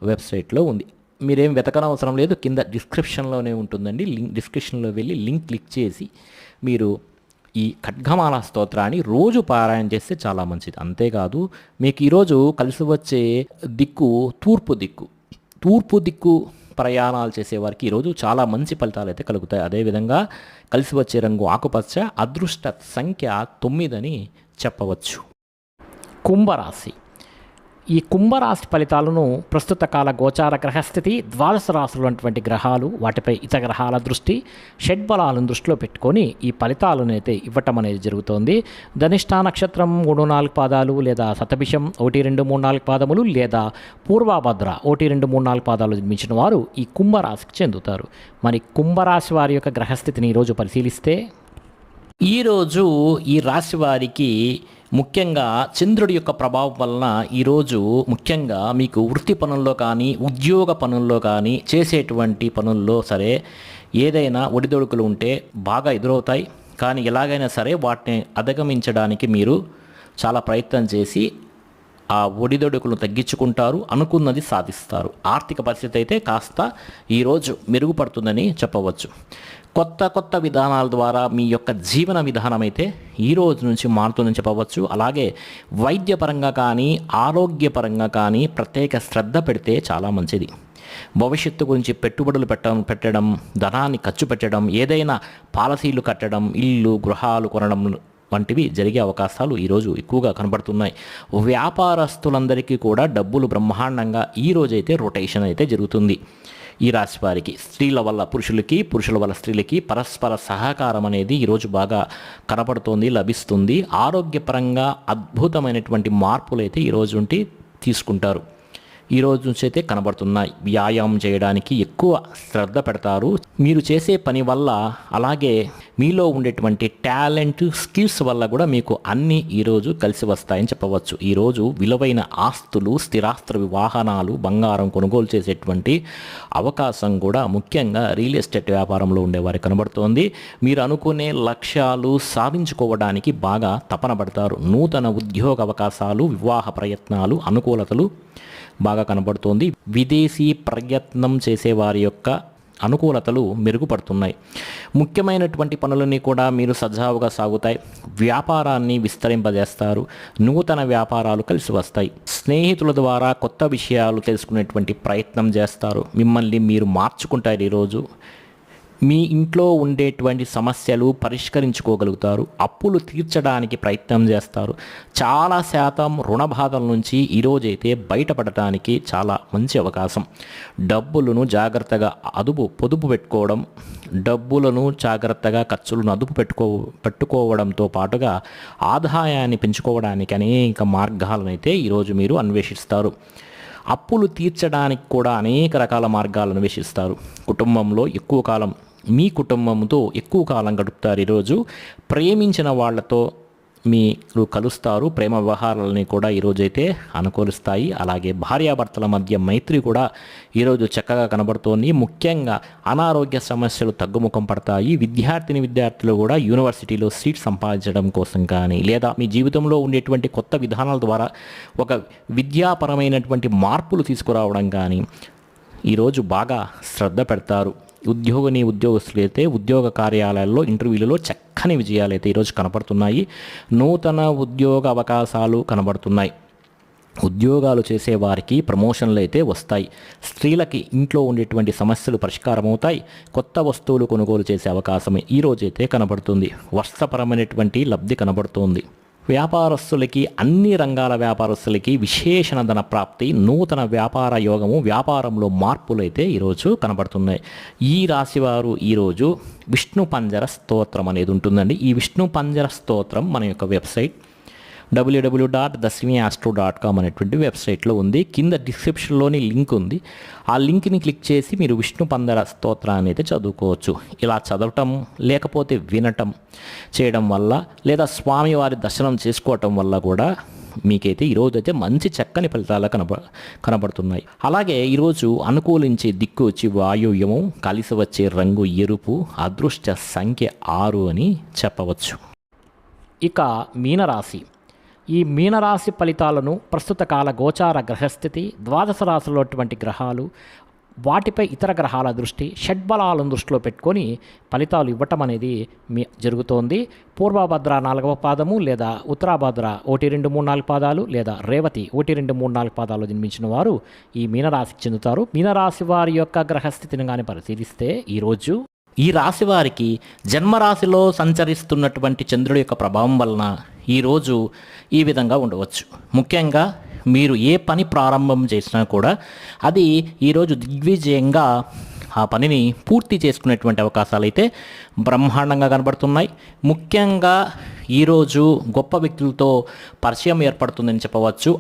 వెబ్సైట్లో ఉంది. మీరేం వెతకనవసరం లేదు, కింద డిస్క్రిప్షన్లోనే ఉంటుందండి. డిస్క్రిప్షన్లో వెళ్ళి లింక్ క్లిక్ చేసి మీరు ఈ ఖడ్గమాల స్తోత్రాన్ని రోజు పారాయణ చేస్తే చాలా మంచిది. అంతేకాదు మీకు ఈరోజు కలిసి వచ్చే దిక్కు తూర్పు దిక్కు ప్రయాణాలు చేసేవారికి ఈరోజు చాలా మంచి ఫలితాలు అయితే కలుగుతాయి. అదేవిధంగా కలిసి వచ్చే రంగు ఆకుపచ్చ, అదృష్ట సంఖ్య 9 అని చెప్పవచ్చు. కుంభరాశి. ఈ కుంభరాశి ఫలితాలను ప్రస్తుత కాల గోచార గ్రహస్థితి, ద్వాదశ రాశులు అటువంటి గ్రహాలు, వాటిపై ఇతర గ్రహాల దృష్టి, షడ్బలాలను దృష్టిలో పెట్టుకొని ఈ ఫలితాలను అయితే ఇవ్వటం అనేది జరుగుతోంది. ధనిష్ఠా నక్షత్రం 3-4 పాదాలు లేదా శతభిషం 1-2-3-4 పాదములు లేదా పూర్వభద్ర 1-2-3-4 పాదాలు జన్మించిన వారు ఈ కుంభరాశికి చెందుతారు. మరి కుంభరాశి వారి యొక్క గ్రహస్థితిని ఈరోజు పరిశీలిస్తే ఈరోజు ఈ రాశి వారికి ముఖ్యంగా చంద్రుడి యొక్క ప్రభావం వలన ఈరోజు ముఖ్యంగా మీకు వృత్తి పనుల్లో కానీ ఉద్యోగ పనుల్లో కానీ చేసేటువంటి పనుల్లో సరే ఏదైనా ఒడిదొడుకులు ఉంటే బాగా ఎదురవుతాయి. కానీ ఎలాగైనా సరే వాటిని అధిగమించడానికి మీరు చాలా ప్రయత్నం చేసి ఆ ఒడిదొడుకులను తగ్గించుకుంటారు, అనుకున్నది సాధిస్తారు. ఆర్థిక పరిస్థితి అయితే కాస్త ఈరోజు మెరుగుపడుతుందని చెప్పవచ్చు. కొత్త విధానాల ద్వారా మీ యొక్క జీవన విధానం అయితే ఈ రోజు నుంచి మారుతుందని చెప్పవచ్చు. అలాగే వైద్యపరంగా కానీ ఆరోగ్యపరంగా కానీ ప్రత్యేక శ్రద్ధ పెడితే చాలా మంచిది. భవిష్యత్తు గురించి పెట్టుబడులు పెట్టడం, ధనాన్ని ఖర్చు పెట్టడం, ఏదైనా పాలసీలు కట్టడం, ఇల్లు గృహాలు కొనడం వంటివి జరిగే అవకాశాలు ఈరోజు ఎక్కువగా కనబడుతున్నాయి. వ్యాపారస్తులందరికీ కూడా డబ్బులు బ్రహ్మాండంగా ఈరోజైతే రొటేషన్ అయితే జరుగుతుంది. ఈ రాశి వారికి స్త్రీల వల్ల పురుషులకి, పురుషుల వల్ల స్త్రీలకి పరస్పర సహకారం అనేది ఈరోజు బాగా కనపడుతోంది, లభిస్తుంది. ఆరోగ్యపరంగా అద్భుతమైనటువంటి మార్పులు అయితే ఈరోజు నుండి తీసుకుంటారు. ఈ రోజు నుంచి అయితే కనబడుతున్నాయి. వ్యాయామం చేయడానికి ఎక్కువ శ్రద్ధ పెడతారు. మీరు చేసే పని వల్ల, అలాగే మీలో ఉండేటువంటి టాలెంట్, స్కిల్స్ వల్ల కూడా మీకు అన్నీ ఈరోజు కలిసి వస్తాయని చెప్పవచ్చు. ఈరోజు విలువైన ఆస్తులు, స్థిరాస్తులు, వాహనాలు, బంగారం కొనుగోలు చేసేటువంటి అవకాశం కూడా ముఖ్యంగా రియల్ ఎస్టేట్ వ్యాపారంలో ఉండేవారికి కనబడుతోంది. మీరు అనుకునే లక్ష్యాలు సాధించుకోవడానికి బాగా తపన పడతారు. నూతన ఉద్యోగ అవకాశాలు, వివాహ ప్రయత్నాలు, అనుకూలతలు బాగా కనబడుతోంది. విదేశీ ప్రయత్నం చేసేవారి యొక్క అనుకూలతలు మెరుగుపడుతున్నాయి. ముఖ్యమైనటువంటి పనులన్నీ కూడా మీరు సజావుగా సాగుతాయి. వ్యాపారాన్ని విస్తరింపజేస్తారు. నూతన వ్యాపారాలు కలిసి వస్తాయి. స్నేహితుల ద్వారా కొత్త విషయాలు తెలుసుకునేటువంటి ప్రయత్నం చేస్తారు. మిమ్మల్ని మీరు మార్చుకుంటారు. ఈరోజు మీ ఇంట్లో ఉండేటువంటి సమస్యలు పరిష్కరించుకోగలుగుతారు. అప్పులు తీర్చడానికి ప్రయత్నం చేస్తారు. చాలా శాతం రుణ బాధల నుంచి ఈరోజైతే బయటపడటానికి చాలా మంచి అవకాశం. డబ్బులను జాగ్రత్తగా పొదుపు పెట్టుకోవడం, డబ్బులను జాగ్రత్తగా ఖర్చులను పెట్టుకోవడంతో పాటుగా ఆదాయాన్ని పెంచుకోవడానికి అనేక మార్గాలను అయితే ఈరోజు మీరు అన్వేషిస్తారు. అప్పులు తీర్చడానికి కూడా అనేక రకాల మార్గాలను అన్వేషిస్తారు. కుటుంబంలో ఎక్కువ కాలం, మీ కుటుంబంతో ఎక్కువ కాలం గడుపుతారు. ఈరోజు ప్రేమించిన వాళ్ళతో మీరు కలుస్తారు. ప్రేమ వ్యవహారాలని కూడా ఈరోజైతే అనుకూలిస్తాయి. అలాగే భార్యాభర్తల మధ్య మైత్రి కూడా ఈరోజు చక్కగా కనబడుతోంది. ముఖ్యంగా అనారోగ్య సమస్యలు తగ్గుముఖం పడతాయి. విద్యార్థులు కూడా యూనివర్సిటీలో సీట్ సంపాదించడం కోసం కానీ, లేదా మీ జీవితంలో ఉండేటువంటి కొత్త విధానాల ద్వారా ఒక విద్యాపరమైనటువంటి మార్పులు తీసుకురావడం కానీ ఈరోజు బాగా శ్రద్ధ పెడతారు. ఉద్యోగస్తులు అయితే ఉద్యోగ కార్యాలయాల్లో ఇంటర్వ్యూలలో చక్కని విజయాలు అయితే ఈరోజు కనపడుతున్నాయి. నూతన ఉద్యోగ అవకాశాలు కనబడుతున్నాయి. ఉద్యోగాలు చేసేవారికి ప్రమోషన్లు అయితే వస్తాయి. స్త్రీలకి ఇంట్లో ఉండేటువంటి సమస్యలు పరిష్కారం అవుతాయి. కొత్త వస్తువులు కొనుగోలు చేసే అవకాశం ఈరోజైతే కనబడుతుంది. వర్షపరమైనటువంటి లబ్ధి కనబడుతోంది. వ్యాపారస్తులకి, అన్ని రంగాల వ్యాపారస్తులకి విశేషణ ధన ప్రాప్తి, నూతన వ్యాపార యోగము, వ్యాపారంలో మార్పులు అయితే ఈరోజు కనబడుతున్నాయి. ఈ రాశివారు ఈరోజు విష్ణు పంజర స్తోత్రం అనేది ఉంటుందండి. ఈ విష్ణు పంజర స్తోత్రం మన యొక్క వెబ్సైట్ www.dasmiastro.com అనేటువంటి వెబ్సైట్లో ఉంది. కింద డిస్క్రిప్షన్లోని లింక్ ఉంది. ఆ లింక్ని క్లిక్ చేసి మీరు విష్ణు పంజర స్తోత్రాన్ని అయితే చదువుకోవచ్చు. ఇలా చదవటం, లేకపోతే వినటం చేయడం వల్ల, లేదా స్వామివారి దర్శనం చేసుకోవటం వల్ల కూడా మీకైతే ఈరోజు అయితే మంచి చక్కని ఫలితాలు కనబడుతున్నాయి. అలాగే ఈరోజు అనుకూలించే దిక్కు వచ్చి వాయువ్యము, కలిసి వచ్చే రంగు ఎరుపు, అదృష్ట సంఖ్య 6 అని చెప్పవచ్చు. ఇక మీనరాశి. ఈ మీనరాశి ఫలితాలను ప్రస్తుత కాల గోచార గ్రహస్థితి, ద్వాదశ రాశులటువంటి గ్రహాలు, వాటిపై ఇతర గ్రహాల దృష్టి, షడ్బలాలను దృష్టిలో పెట్టుకొని ఫలితాలు ఇవ్వటం అనేది జరుగుతోంది. పూర్వభద్ర 4వ పాదము లేదా ఉత్తరాభద్ర 1, 2, 3, 4 పాదాలు లేదా రేవతి 1, 2, 3, 4 పాదాలు జన్మించిన వారు ఈ మీనరాశికి చెందుతారు. మీనరాశి వారి యొక్క గ్రహస్థితిని కానీ పరిశీలిస్తే ఈరోజు ఈ రాశి వారికి జన్మరాశిలో సంచరిస్తున్నటువంటి చంద్రుడి యొక్క ప్రభావం వలన ఈరోజు ఈ విధంగా ఉండవచ్చు. ముఖ్యంగా మీరు ఏ పని ప్రారంభం చేసినా కూడా అది ఈరోజు దిగ్విజయంగా ఆ పనిని పూర్తి చేసుకునేటువంటి అవకాశాలు అయితే బ్రహ్మాండంగా కనబడుతున్నాయి. ముఖ్యంగా ఈరోజు గొప్ప వ్యక్తులతో పరిచయం ఏర్పడుతుందని చెప్పవచ్చు.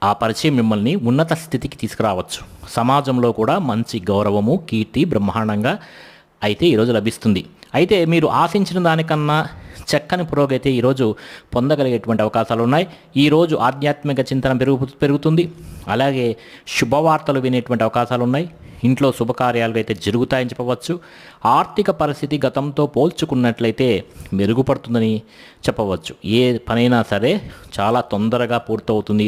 ఆ పరిచయం మిమ్మల్ని ఉన్నత స్థితికి తీసుకురావచ్చు. సమాజంలో కూడా మంచి గౌరవము, కీర్తి బ్రహ్మాండంగా అయితే ఈరోజు లభిస్తుంది. అయితే మీరు ఆశించిన దానికన్నా చక్కని పురోగతి ఈరోజు పొందగలిగేటువంటి అవకాశాలు ఉన్నాయి. ఈరోజు ఆధ్యాత్మిక చింతన పెరుగుతుంది. అలాగే శుభవార్తలు వినేటువంటి అవకాశాలు ఉన్నాయి. ఇంట్లో శుభకార్యాలు అయితే జరుగుతాయని చెప్పవచ్చు. ఆర్థిక పరిస్థితి గతంతో పోల్చుకున్నట్లయితే మెరుగుపడుతుందని చెప్పవచ్చు. ఏ పనైనా సరే చాలా తొందరగా పూర్తవుతుంది.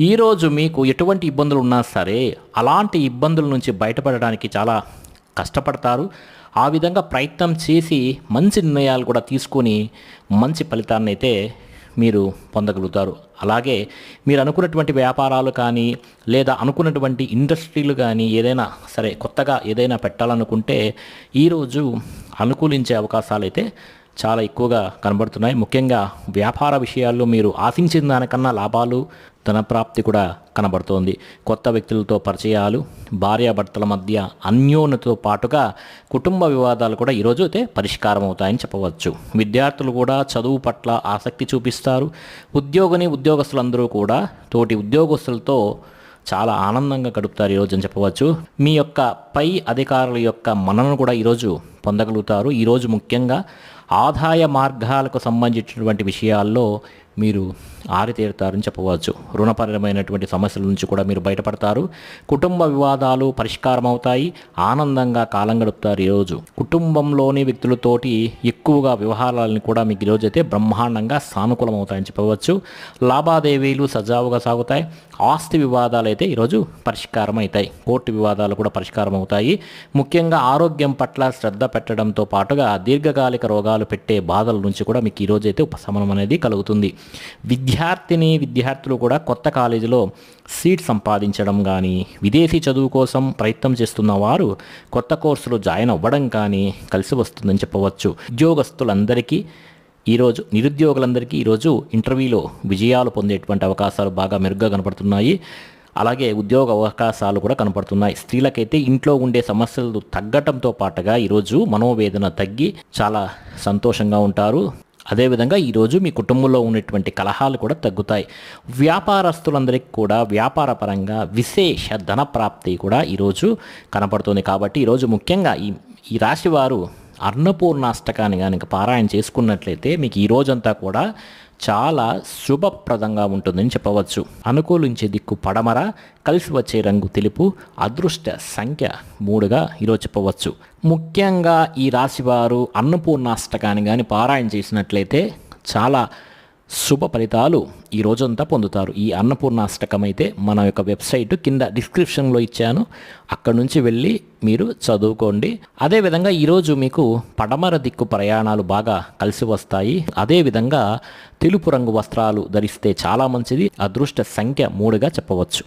ఈరోజు మీకు ఎటువంటి ఇబ్బందులు ఉన్నా సరే అలాంటి ఇబ్బందుల నుంచి బయటపడడానికి చాలా కష్టపడతారు. ఆ విధంగా ప్రయత్నం చేసి మంచి నిర్ణయాలు కూడా తీసుకొని మంచి ఫలితాన్ని అయితే మీరు పొందగలుగుతారు. అలాగే మీరు అనుకున్నటువంటి వ్యాపారాలు కానీ లేదా అనుకున్నటువంటి ఇండస్ట్రీలు కానీ ఏదైనా సరే కొత్తగా ఏదైనా పెట్టాలనుకుంటే ఈరోజు అనుకూలించే అవకాశాలు అయితే చాలా ఎక్కువగా కనబడుతున్నాయి. ముఖ్యంగా వ్యాపార విషయాల్లో మీరు ఆశించిన దానికన్నా లాభాలు, ధనప్రాప్తి కూడా కనబడుతోంది. కొత్త వ్యక్తులతో పరిచయాలు, భార్యాభర్తల మధ్య అన్యోన్యతతో పాటుగా కుటుంబ వివాదాలు కూడా ఈరోజు అయితే పరిష్కారం అవుతాయని చెప్పవచ్చు. విద్యార్థులు కూడా చదువు పట్ల ఆసక్తి చూపిస్తారు. ఉద్యోగస్తులందరూ కూడా తోటి ఉద్యోగస్తులతో చాలా ఆనందంగా గడుపుతారు ఈరోజు అని చెప్పవచ్చు. మీ యొక్క పై అధికారుల యొక్క మన్ననను కూడా ఈరోజు పొందగలుగుతారు. ఈరోజు ముఖ్యంగా ఆదాయ మార్గాలకు సంబంధించినటువంటి విషయాల్లో మీరు ఆరితేరుతారని చెప్పవచ్చు. రుణపరమైనటువంటి సమస్యల నుంచి కూడా మీరు బయటపడతారు. కుటుంబ వివాదాలు పరిష్కారం అవుతాయి. ఆనందంగా కాలం గడుపుతారు. ఈరోజు కుటుంబంలోని వ్యక్తులతోటి ఎక్కువగా వ్యవహారాలను కూడా మీకు ఈరోజు అయితే బ్రహ్మాండంగా సానుకూలం అవుతాయని చెప్పవచ్చు. లావాదేవీలు సజావుగా సాగుతాయి. ఆస్తి వివాదాలు అయితే ఈరోజు పరిష్కారం అవుతాయి. కోర్టు వివాదాలు కూడా పరిష్కారం అవుతాయి. ముఖ్యంగా ఆరోగ్యం పట్ల శ్రద్ధ పెట్టడంతో పాటుగా దీర్ఘకాలిక రోగాలు పెట్టే బాధల నుంచి కూడా మీకు ఈరోజు అయితే ఉపశమనం అనేది కలుగుతుంది. విద్యార్థులు కూడా కొత్త కాలేజీలో సీట్ సంపాదించడం కానీ, విదేశీ చదువు కోసం ప్రయత్నం చేస్తున్న వారు కొత్త కోర్సులో జాయిన్ అవ్వడం కానీ కలిసి వస్తుందని చెప్పవచ్చు. నిరుద్యోగులందరికీ ఈరోజు ఇంటర్వ్యూలో విజయాలు పొందేటువంటి అవకాశాలు బాగా మెరుగ్గా కనపడుతున్నాయి. అలాగే ఉద్యోగ అవకాశాలు కూడా కనపడుతున్నాయి. స్త్రీలకైతే ఇంట్లో ఉండే సమస్యలు తగ్గటంతో పాటుగా ఈరోజు మనోవేదన తగ్గి చాలా సంతోషంగా ఉంటారు. అదేవిధంగా ఈరోజు మీ కుటుంబంలో ఉన్నటువంటి కలహాలు కూడా తగ్గుతాయి. వ్యాపారస్తులందరికీ కూడా వ్యాపార పరంగా విశేష ధన ప్రాప్తి కూడా ఈరోజు కనపడుతుంది. కాబట్టి ఈరోజు ముఖ్యంగా ఈ రాశి వారు అన్నపూర్ణాష్టకాన్ని కనుక పారాయణ చేసుకున్నట్లయితే మీకు ఈ రోజంతా కూడా చాలా శుభప్రదంగా ఉంటుందని చెప్పవచ్చు. అనుకూలించే దిక్కు పడమర, కలిసి వచ్చే రంగు తెలుపు, అదృష్ట సంఖ్య 3గా ఈరోజు చెప్పవచ్చు. ముఖ్యంగా ఈ రాశివారు అన్నపూర్ణాష్టకాన్ని కానీ పారాయణ చేసినట్లయితే చాలా శుభ ఫలితాలు ఈ రోజంతా పొందుతారు. ఈ అన్నపూర్ణాష్టకం అయితే మన యొక్క వెబ్సైట్ కింద డిస్క్రిప్షన్లో ఇచ్చాను, అక్కడ నుంచి వెళ్ళి మీరు చదువుకోండి. అదేవిధంగా ఈరోజు మీకు పడమర దిక్కు ప్రయాణాలు బాగా కలిసి వస్తాయి. అదేవిధంగా తెలుపు రంగు వస్త్రాలు ధరిస్తే చాలా మంచిది. అదృష్ట సంఖ్య 3గా చెప్పవచ్చు.